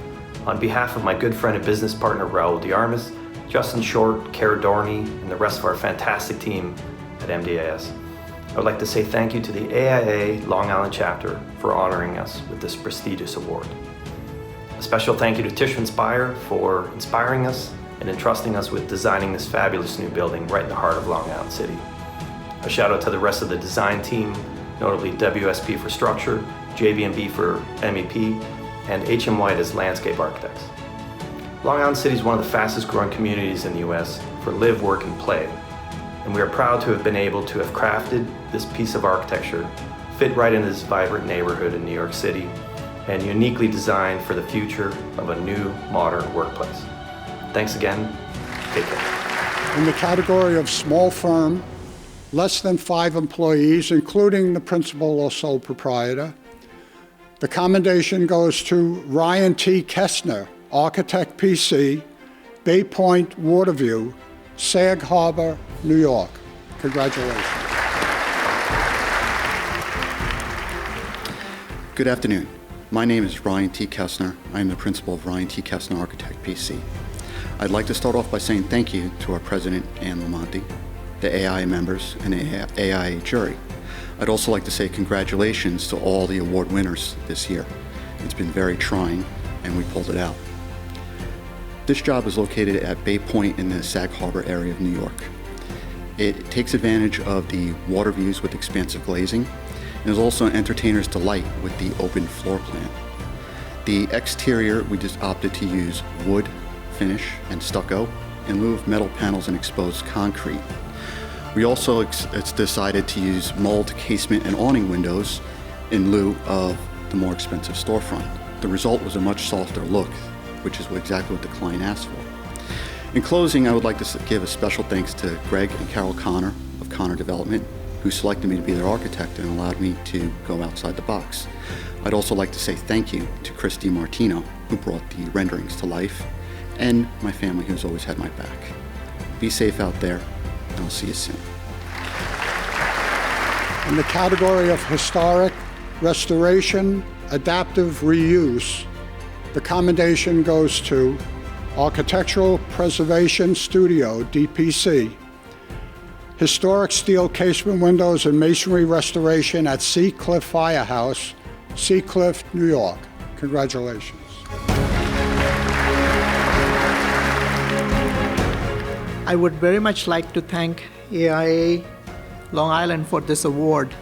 [SPEAKER 19] On behalf of my good friend and business partner Raul Diarmas, Justin Short, Kara Dorney, and the rest of our fantastic team at MDAS, I would like to say thank you to the AIA Long Island chapter for honoring us with this prestigious award. A special thank you to Tishman Speyer for inspiring us and entrusting us with designing this fabulous new building right in the heart of Long Island City. A shout out to the rest of the design team, notably WSP for Structure, JB&B for MEP, and HM White as Landscape Architects. Long Island City is one of the fastest growing communities in the U.S. for live, work, and play. And we are proud to have been able to have crafted this piece of architecture, fit right into this vibrant neighborhood in New York City, and uniquely designed for the future of a new, modern workplace. Thanks again. Take care.
[SPEAKER 2] In the category of small firm, less than 5 employees, including the principal or sole proprietor, the commendation goes to Ryan T. Kessner, Architect PC, Bay Point Waterview, Sag Harbor, New York. Congratulations.
[SPEAKER 20] Good afternoon. My name is Ryan T. Kessner. I am the principal of Ryan T. Kessner Architect PC. I'd like to start off by saying thank you to our president, Ann Lamonti, the AIA members, and AIA jury. I'd also like to say congratulations to all the award winners this year. It's been very trying, and we pulled it out. This job is located at Bay Point in the Sag Harbor area of New York. It takes advantage of the water views with expansive glazing, and is also an entertainer's delight with the open floor plan. The exterior, we just opted to use wood, finish, and stucco in lieu of metal panels and exposed concrete. We also decided to use mulled casement and awning windows in lieu of the more expensive storefront. The result was a much softer look, which is exactly what the client asked for. In closing, I would like to give a special thanks to Greg and Carol Connor of Connor Development, who selected me to be their architect and allowed me to go outside the box. I'd also like to say thank you to Chris DiMartino, who brought the renderings to life, and my family, who's always had my back. Be safe out there, and I'll see you soon.
[SPEAKER 2] In the category of historic restoration, adaptive reuse, the commendation goes to Architectural Preservation Studio, DPC, historic steel casement windows and masonry restoration at Sea Cliff Firehouse, Sea Cliff, New York. Congratulations.
[SPEAKER 21] I would very much like to thank AIA Long Island for this award,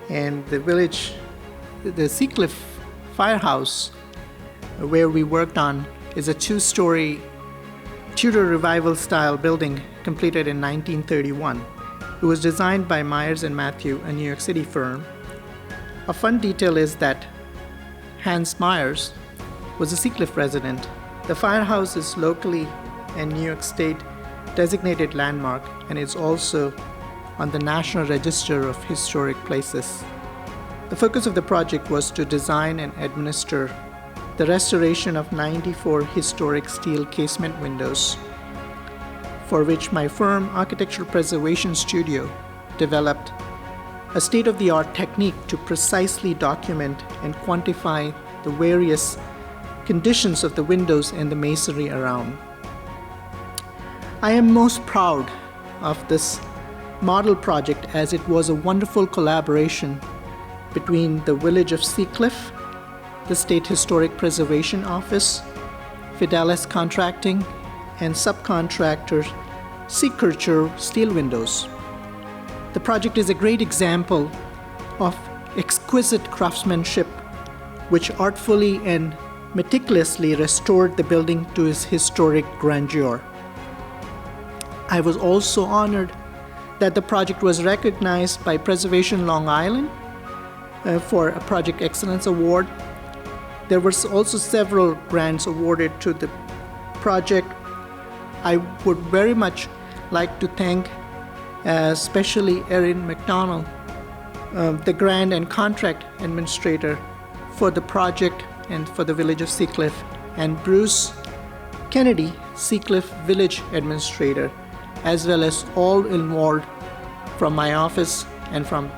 [SPEAKER 21] and the village, the Sea Cliff Firehouse, where we worked on, is a 2-story Tudor Revival style building completed in 1931. It was designed by Myers and Matthew, a New York City firm. A fun detail is that Hans Myers was a Sea Cliff resident. The firehouse is locally and New York State designated landmark and is also on the National Register of Historic Places. The focus of the project was to design and administer the restoration of 94 historic steel casement windows, for which my firm, Architectural Preservation Studio, developed a state-of-the-art technique to precisely document and quantify the various conditions of the windows and the masonry around. I am most proud of this model project, as it was a wonderful collaboration between the Village of Sea Cliff, the State Historic Preservation Office, Fidelis Contracting, and subcontractor Seaculture Steel Windows. The project is a great example of exquisite craftsmanship, which artfully and meticulously restored the building to its historic grandeur. I was also honored that the project was recognized by Preservation Long Island for a Project Excellence Award. There were also several grants awarded to the project. I would very much like to thank especially Erin McDonald, the grant and contract administrator for the project and for the village of Seacliff, and Bruce Kennedy, Seacliff Village Administrator, as well as all involved from my office and from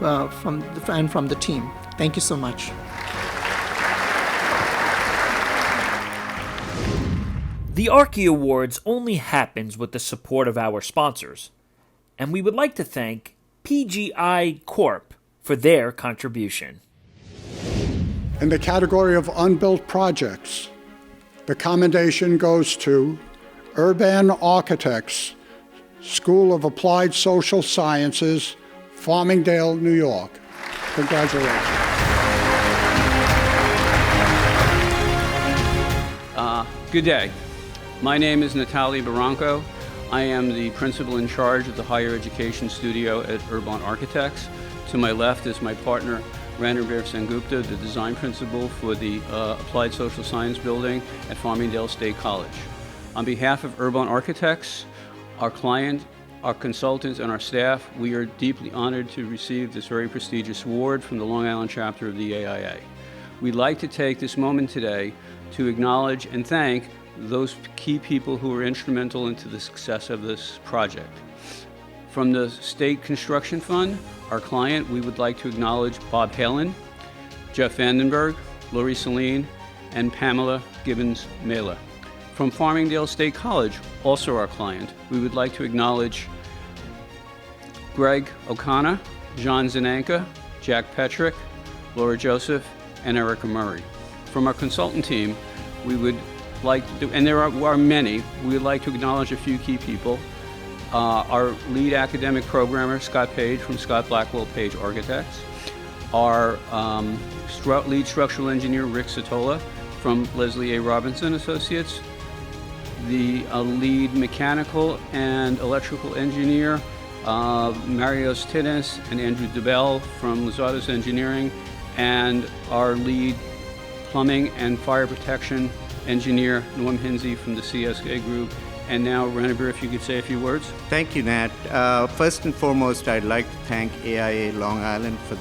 [SPEAKER 21] the team. Thank you so much.
[SPEAKER 4] The Archi Awards only happens with the support of our sponsors, and we would like to thank PGI Corp. For their contribution.
[SPEAKER 2] In the category of unbuilt projects, the commendation goes to Urban Architects, School of Applied Social Sciences, Farmingdale, New York. Congratulations.
[SPEAKER 6] Good day. My name is Natalie Barranco. I am the principal in charge of the higher education studio at Urban Architects. To my left is my partner, Ranveer Sengupta, the design principal for the Applied Social Science building at Farmingdale State College. On behalf of Urban Architects, our client, our consultants, and our staff, we are deeply honored to receive this very prestigious award from the Long Island chapter of the AIA. We'd like to take this moment today to acknowledge and thank those key people who were instrumental into the success of this project. From the State Construction Fund, our client, we would like to acknowledge Bob Halen, Jeff Vandenberg, Lori Celine, and Pamela Gibbons-Mela. From Farmingdale State College, also our client, we would like to acknowledge Greg O'Connor, John Zananka, Jack Petrick, Laura Joseph, and Erica Murray. From our consultant team, we would like to, and there are many, we would like to acknowledge a few key people. Our lead academic programmer, Scott Page from Scott Blackwell Page Architects. Our lead structural engineer, Rick Satola from Leslie A. Robinson Associates. The lead mechanical and electrical engineer, Marios Tinnis and Andrew DeBell from Luzados Engineering. And our lead plumbing and fire protection engineer, Norm Hinsey from the CSK Group. And now, Ranveer, if you could say a few words.
[SPEAKER 22] Thank you, Nat. First and foremost, I'd like to thank AIA Long Island for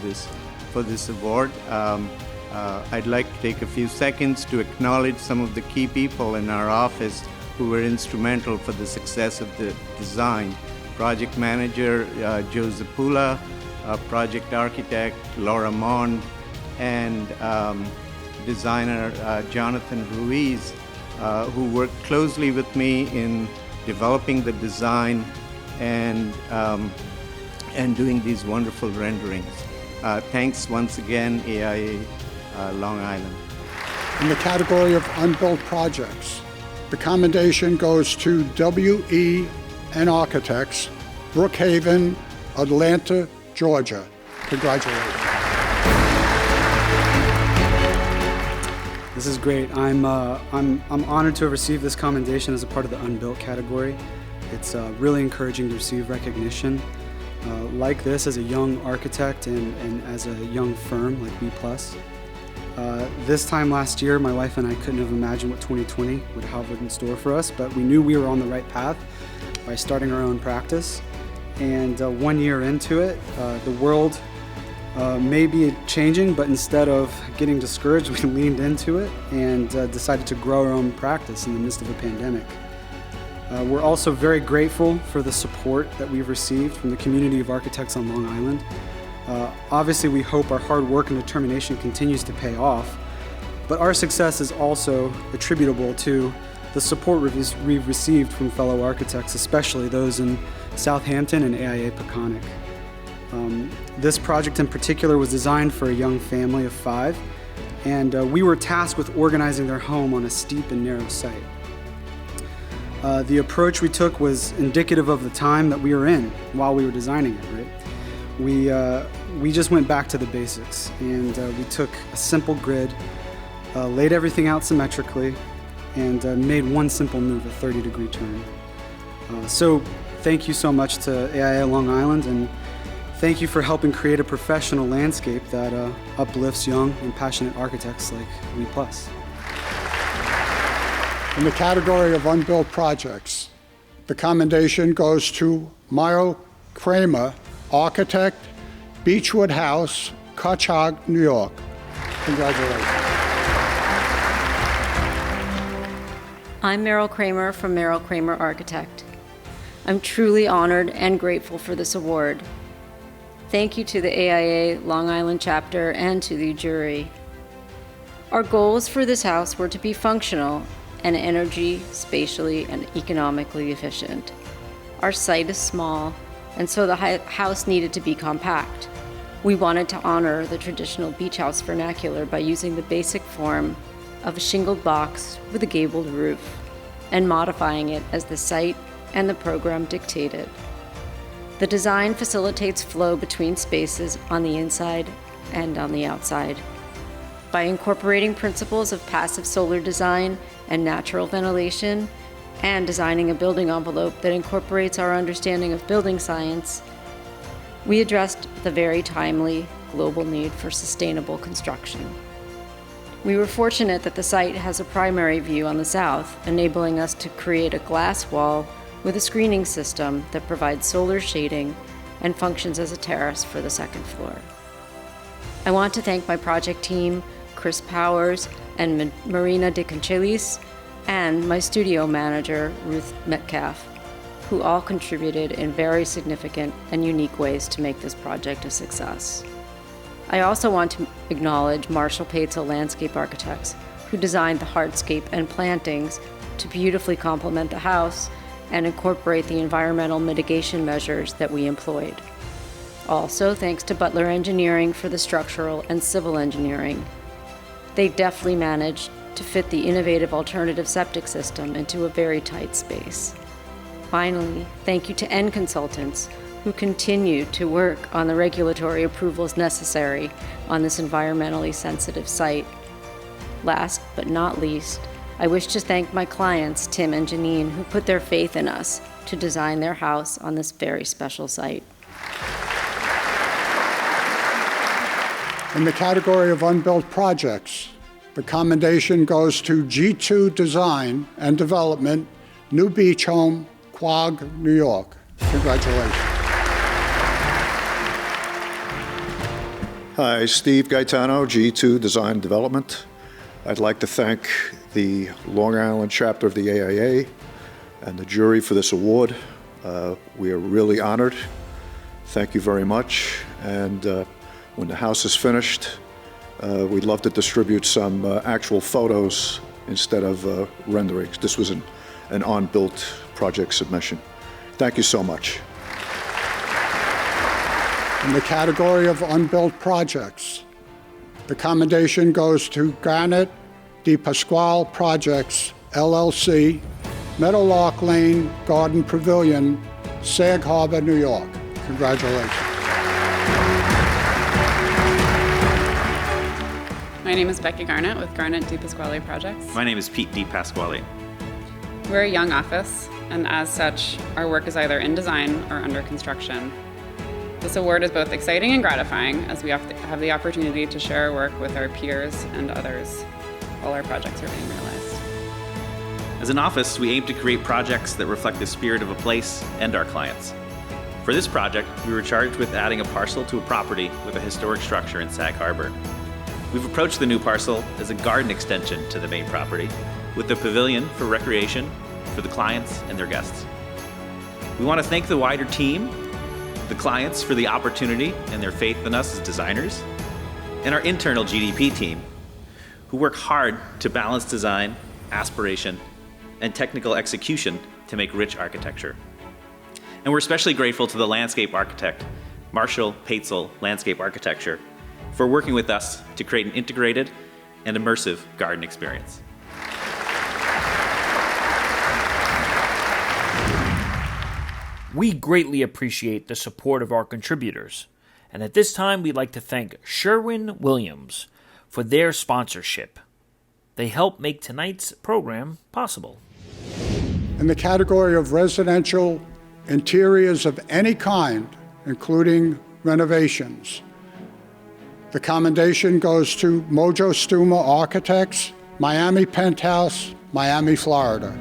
[SPEAKER 22] this award. I'd like to take a few seconds to acknowledge some of the key people in our office who were instrumental for the success of the design. Project manager Joe Zapula, project architect Laura Mond, and designer Jonathan Ruiz, who worked closely with me in developing the design and doing these wonderful renderings. Thanks once again, AIA Long Island.
[SPEAKER 2] In the category of unbuilt projects, the commendation goes to WEN Architects, Brookhaven, Atlanta, Georgia. Congratulations.
[SPEAKER 23] This is great. I'm honored to have received this commendation as a part of the unbuilt category. It's really encouraging to receive recognition like this as a young architect and as a young firm like B+. This time last year, my wife and I couldn't have imagined what 2020 would have in store for us, but we knew we were on the right path by starting our own practice. And 1 year into it, the world may be changing, but instead of getting discouraged, we leaned into it and decided to grow our own practice in the midst of a pandemic. We're also very grateful for the support that we've received from the community of architects on Long Island. Obviously, we hope our hard work and determination continues to pay off, but our success is also attributable to the support we've received from fellow architects, especially those in Southampton and AIA Peconic. This project in particular was designed for a young family of 5, and we were tasked with organizing their home on a steep and narrow site. The approach we took was indicative of the time that we were in while we were designing it, right? We just went back to the basics, and we took a simple grid, laid everything out symmetrically, and made one simple move, a 30-degree turn. So thank you so much to AIA Long Island, and thank you for helping create a professional landscape that uplifts young and passionate architects like we plus.
[SPEAKER 2] In the category of unbuilt projects, the commendation goes to Mayo Kramer, architect, Beechwood House, Cutchogue, New York. Congratulations.
[SPEAKER 5] I'm Meryl Kramer from Meryl Kramer Architect. I'm truly honored and grateful for this award. Thank you to the AIA Long Island chapter and to the jury. Our goals for this house were to be functional and energy, spatially, and economically efficient. Our site is small, and so the house needed to be compact. We wanted to honor the traditional beach house vernacular by using the basic form of a shingled box with a gabled roof and modifying it as the site and the program dictated. The design facilitates flow between spaces on the inside and on the outside. By incorporating principles of passive solar design and natural ventilation, and designing a building envelope that incorporates our understanding of building science, we addressed the very timely global need for sustainable construction. We were fortunate that the site has a primary view on the south, enabling us to create a glass wall with a screening system that provides solar shading and functions as a terrace for the second floor. I want to thank my project team, Chris Powers and Marina De Conchelis, and my studio manager, Ruth Metcalf, who all contributed in very significant and unique ways to make this project a success. I also want to acknowledge Marshall Paetzel Landscape Architects, who designed the hardscape and plantings to beautifully complement the house and incorporate the environmental mitigation measures that we employed. Also, thanks to Butler Engineering for the structural and civil engineering. They deftly managed to fit the innovative alternative septic system into a very tight space. Finally, thank you to N Consultants, who continue to work on the regulatory approvals necessary on this environmentally sensitive site. Last but not least, I wish to thank my clients, Tim and Janine, who put their faith in us to design their house on this very special site.
[SPEAKER 2] In the category of unbuilt projects, the commendation goes to G2 Design and Development, New Beach Home, Quogue, New York. Congratulations.
[SPEAKER 7] Hi, Steve Gaetano, G2 Design Development. I'd like to thank the Long Island chapter of the AIA and the jury for this award. We are really honored. Thank you very much. And when the house is finished, we'd love to distribute some actual photos instead of renderings. This was an unbuilt project submission. Thank you so much.
[SPEAKER 2] In the category of unbuilt projects, the commendation goes to Garnet De Pasquale Projects, LLC, Meadowlark Lane Garden Pavilion, Sag Harbor, New York. Congratulations.
[SPEAKER 8] My name is Becky Garnett with Garnett De Pasquale Projects.
[SPEAKER 24] My name is Pete De Pasquale.
[SPEAKER 8] We're a young office, and as such, our work is either in design or under construction. This award is both exciting and gratifying, as we have the opportunity to share our work with our peers and others while our projects are being realized.
[SPEAKER 24] As an office, we aim to create projects that reflect the spirit of a place and our clients. For this project, we were charged with adding a parcel to a property with a historic structure in Sag Harbor. We've approached the new parcel as a garden extension to the main property, with the pavilion for recreation for the clients and their guests. We want to thank the wider team, the clients for the opportunity and their faith in us as designers, and our internal GDP team, who work hard to balance design, aspiration, and technical execution to make rich architecture. And we're especially grateful to the landscape architect, Marshall Paetzel Landscape Architecture, for working with us to create an integrated and immersive garden experience.
[SPEAKER 4] We greatly appreciate the support of our contributors, and at this time we'd like to thank Sherwin-Williams for their sponsorship. They help make tonight's program possible.
[SPEAKER 2] In the category of residential interiors of any kind, including renovations, the commendation goes to Mojo Stuma Architects, Miami Penthouse, Miami, Florida.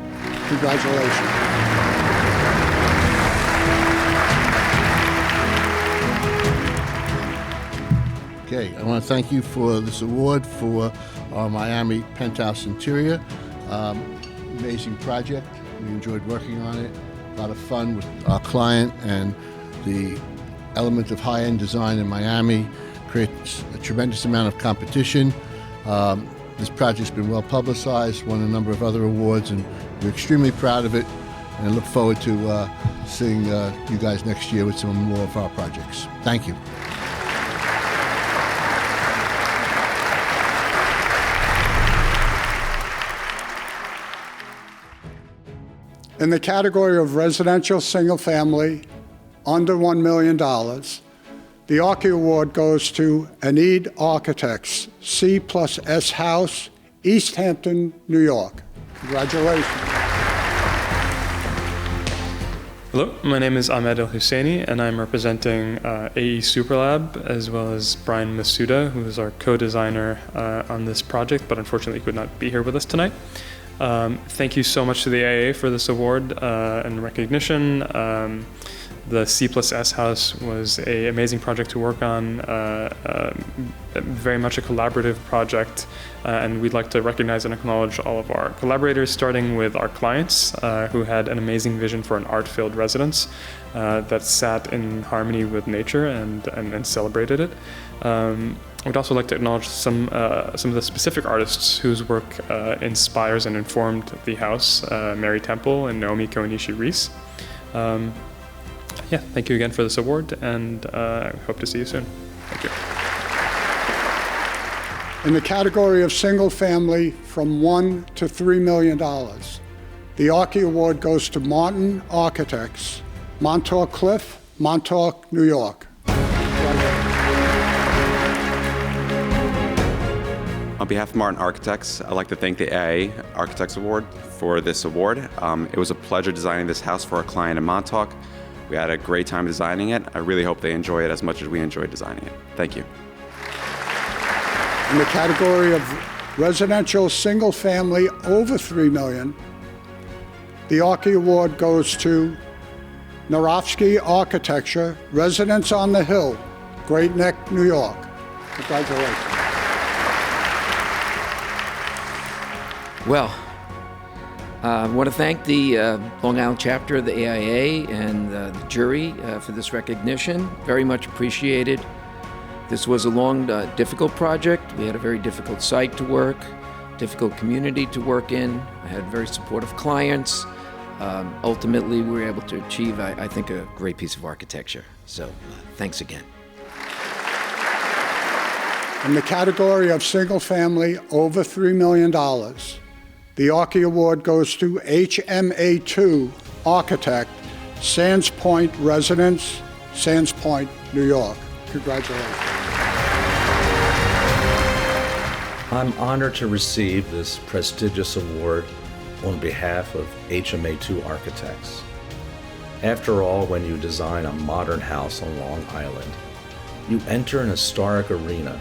[SPEAKER 2] Congratulations.
[SPEAKER 3] Okay, I want to thank you for this award for our Miami Penthouse interior. Amazing project. We enjoyed working on it. A lot of fun with our client, and the element of high-end design in Miami creates a tremendous amount of competition. This project's been well publicized, won a number of other awards, and we're extremely proud of it, and I look forward to seeing you guys next year with some more of our projects. Thank you.
[SPEAKER 2] In the category of residential single-family, under $1 million, the Archi Award goes to Enid Architects, C+S House, East Hampton, New York. Congratulations.
[SPEAKER 1] Hello, my name is Ahmed El Husseini, and I'm representing AE Superlab, as well as Brian Masuda, who is our co-designer on this project, but unfortunately could not be here with us tonight. Thank you so much to the AIA for this award and recognition. The C+S House was an amazing project to work on, very much a collaborative project, and we'd like to recognize and acknowledge all of our collaborators, starting with our clients who had an amazing vision for an art-filled residence that sat in harmony with nature and celebrated it. We'd also like to acknowledge some of the specific artists whose work inspires and informed the house, Mary Temple and Naomi Koenishi-Reese. Yeah, thank you again for this award, and I hope to see you soon. Thank you.
[SPEAKER 2] In the category of single family from $1 to $3 million, the Archi Award goes to Martin Architects, Montauk Cliff, Montauk, New York.
[SPEAKER 9] On behalf of Martin Architects, I'd like to thank the AIA Architects Award for this award. It was a pleasure designing this house for our client in Montauk. We had a great time designing it. I really hope they enjoy it as much as we enjoyed designing it. Thank you.
[SPEAKER 2] In the category of residential single family over $3 million, the Archi Award goes to Narofsky Architecture, Residence on the Hill, Great Neck, New York. Congratulations.
[SPEAKER 10] Well, I want to thank the Long Island chapter of the AIA and the jury for this recognition. Very much appreciated. This was a long, difficult project. We had a very difficult site to work, difficult community to work in. I had very supportive clients. Ultimately, we were able to achieve, I think, a great piece of architecture. So, thanks again.
[SPEAKER 2] In the category of single family over $3 million, the Archi Award goes to HMA2 Architect, Sands Point Residence, Sands Point, New York. Congratulations.
[SPEAKER 12] I'm honored to receive this prestigious award on behalf of HMA2 Architects. After all, when you design a modern house on Long Island, you enter an historic arena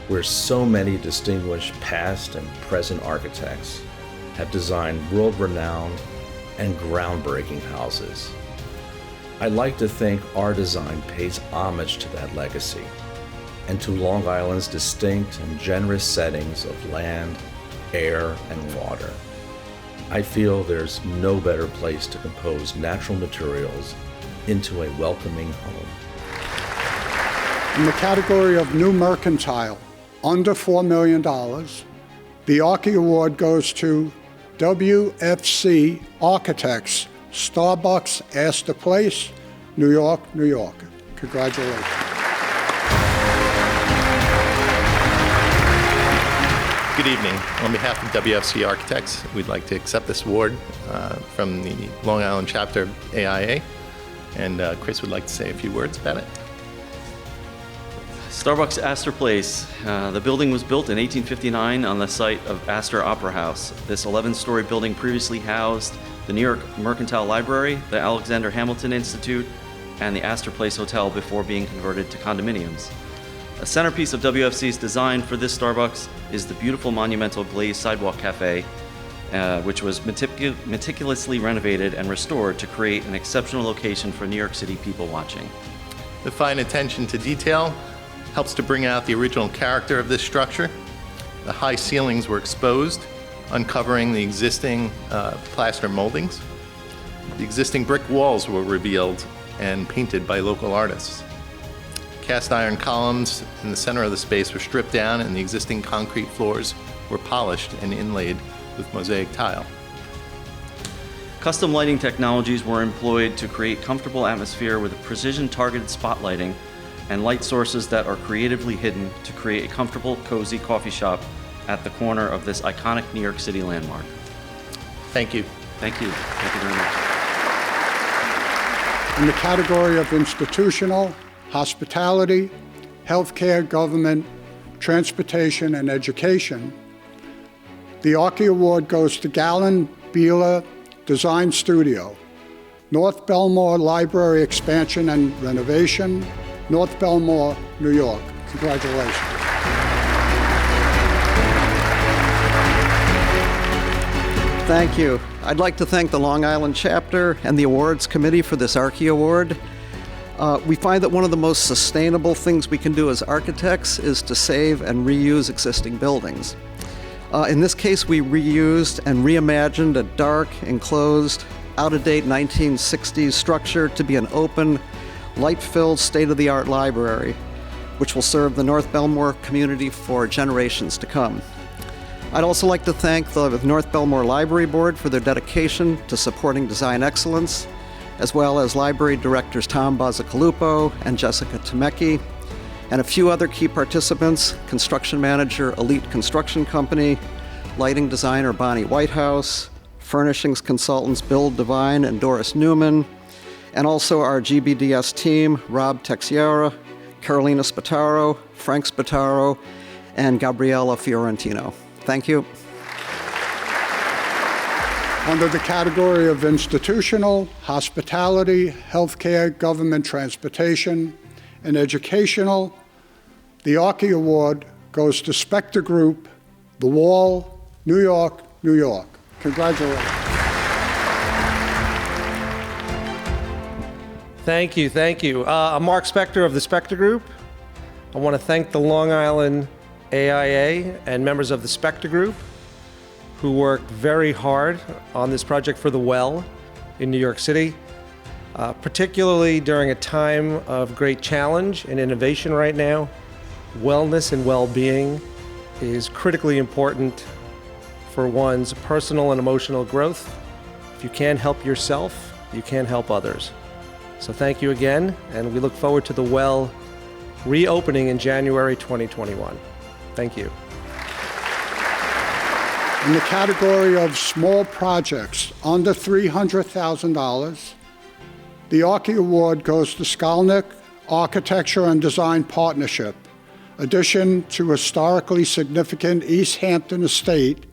[SPEAKER 12] where so many distinguished past and present architects have designed world-renowned and groundbreaking houses. I'd like to think our design pays homage to that legacy and to Long Island's distinct and generous settings of land, air, and water. I feel there's no better place to compose natural materials into a welcoming home.
[SPEAKER 2] In the category of new mercantile, under $4 million, the Archi Award goes to WFC Architects, Starbucks Astor Place, New York, New York. Congratulations.
[SPEAKER 25] Good evening. On behalf of WFC Architects, we'd like to accept this award from the Long Island chapter of AIA, and Chris would like to say a few words about it.
[SPEAKER 24] Starbucks Astor Place. The building was built in 1859 on the site of Astor Opera House. This 11-story building previously housed
[SPEAKER 11] the New York Mercantile Library, the Alexander Hamilton Institute, and the Astor Place Hotel before being converted to condominiums. A centerpiece of WFC's design for this Starbucks is the beautiful monumental glazed sidewalk cafe, which was meticulously renovated and restored to create an exceptional location for New York City people watching.
[SPEAKER 25] The fine attention to detail helps to bring out the original character of this structure. The high ceilings were exposed, uncovering the existing plaster moldings. The existing brick walls were revealed and painted by local artists. Cast iron columns in the center of the space were stripped down, and the existing concrete floors were polished and inlaid with mosaic tile.
[SPEAKER 11] Custom lighting technologies were employed to create comfortable atmosphere with precision-targeted spotlighting and light sources that are creatively hidden to create a comfortable, cozy coffee shop at the corner of this iconic New York City landmark.
[SPEAKER 25] Thank you.
[SPEAKER 11] Thank you. Thank you very much.
[SPEAKER 2] In the category of institutional, hospitality, healthcare, government, transportation, and education, the Archi Award goes to Gallon Bieler Design Studio, North Belmore Library Expansion and Renovation, North Belmore, New York. Congratulations.
[SPEAKER 13] Thank you. I'd like to thank the Long Island chapter and the awards committee for this Archi Award. We find that one of the most sustainable things we can do as architects is to save and reuse existing buildings. In this case, we reused and reimagined a dark, enclosed, out-of-date 1960s structure to be an open, light-filled, state-of-the-art library, which will serve the North Belmore community for generations to come. I'd also like to thank the North Belmore Library Board for their dedication to supporting design excellence, as well as library directors Tom Bazzacalupo and Jessica Temecki, and a few other key participants: construction manager Elite Construction Company, lighting designer Bonnie Whitehouse, furnishings consultants Bill Devine and Doris Newman, and also our GBDS team, Rob Texiera, Carolina Spataro, Frank Spataro, and Gabriella Fiorentino. Thank you.
[SPEAKER 2] Under the category of institutional, hospitality, healthcare, government, transportation, and educational, the Archi Award goes to Spectre Group, The Wall, New York, New York. Congratulations.
[SPEAKER 14] Thank you, thank you. I'm Mark Spector of the Spectre Group. I want to thank the Long Island AIA and members of the Spectre Group who worked very hard on this project for the Well in New York City, particularly during a time of great challenge and innovation right now. Wellness and well-being is critically important for one's personal and emotional growth. If you can't help yourself, you can't help others. So thank you again, and we look forward to the Well reopening in January 2021. Thank you.
[SPEAKER 2] In the category of small projects under $300,000, the Archi Award goes to Skolnick Architecture and Design Partnership, addition to historically significant East Hampton Estate,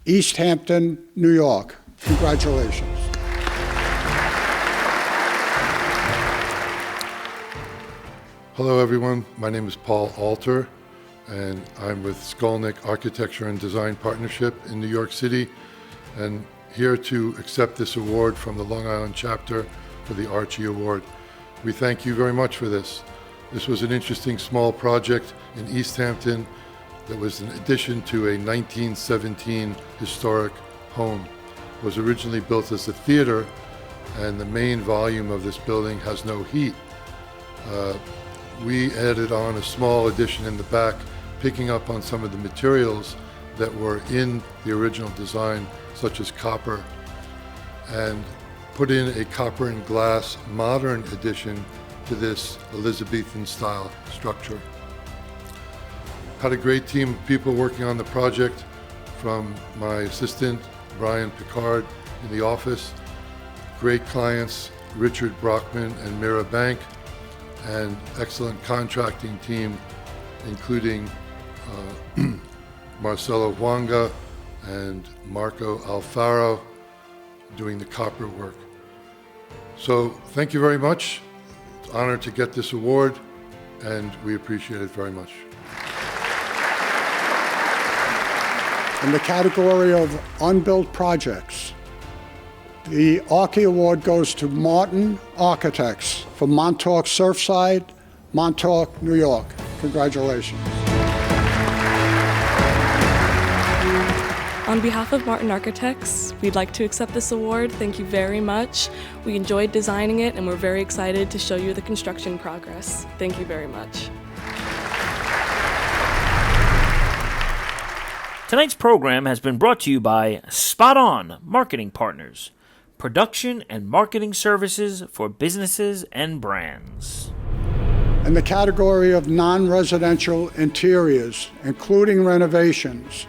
[SPEAKER 2] East Hampton, New York. Congratulations.
[SPEAKER 15] Hello everyone, my name is Paul Alter, and I'm with Skolnick Architecture and Design Partnership in New York City, and here to accept this award from the Long Island chapter for the Archi Award. We thank you very much for this. This was an interesting small project in East Hampton that was an addition to a 1917 historic home. It was originally built as a theater, and the main volume of this building has no heat. We added on a small addition in the back, picking up on some of the materials that were in the original design, such as copper, and put in a copper and glass modern addition to this Elizabethan style structure. Had a great team of people working on the project, from my assistant, Brian Picard, in the office, great clients, Richard Brockman and Mira Bank, and excellent contracting team, including Marcelo Huanga and Marco Alfaro, doing the copper work. So thank you very much. It's an honor to get this award, and we appreciate it very much.
[SPEAKER 2] In the category of unbuilt projects, the Archi Award goes to Martin Architects from Montauk Surfside, Montauk, New York. Congratulations.
[SPEAKER 16] On behalf of Martin Architects, we'd like to accept this award. Thank you very much. We enjoyed designing it and we're very excited to show you the construction progress. Thank you very much.
[SPEAKER 4] Tonight's program has been brought to you by Spot On Marketing Partners, production and marketing services for businesses and brands.
[SPEAKER 2] In the category of non-residential interiors, including renovations,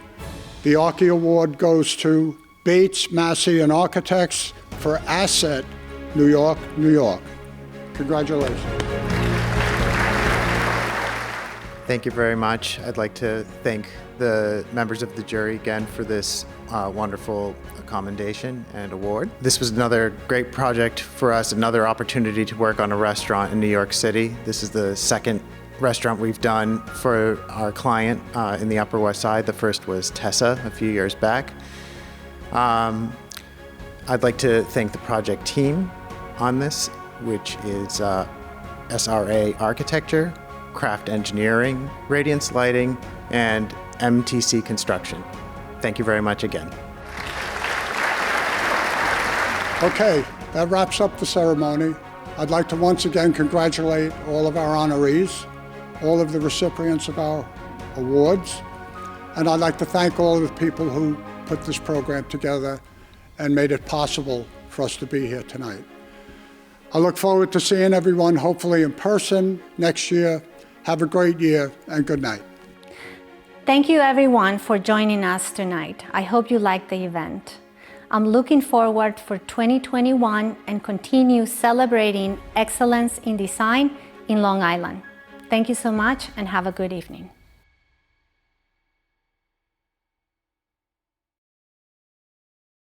[SPEAKER 2] the Archi Award goes to Bates, Massey and Architects for Asset, New York, New York. Congratulations.
[SPEAKER 22] Thank you very much. I'd like to thank the members of the jury again for this wonderful commendation and award. This was another great project for us, another opportunity to work on a restaurant in New York City. This is the second restaurant we've done for our client in the Upper West Side. The first was Tessa a few years back. I'd like to thank the project team on this, which is SRA Architecture, Craft Engineering, Radiance Lighting, and MTC Construction. Thank you very much again.
[SPEAKER 2] Okay, that wraps up the ceremony. I'd like to once again congratulate all of our honorees, all of the recipients of our awards, and I'd like to thank all of the people who put this program together and made it possible for us to be here tonight. I look forward to seeing everyone, hopefully in person, next year. Have a great year, and good night.
[SPEAKER 17] Thank you everyone for joining us tonight. I hope you liked the event. I'm looking forward for 2021 and continue celebrating excellence in design in Long Island. Thank you so much and have a good evening.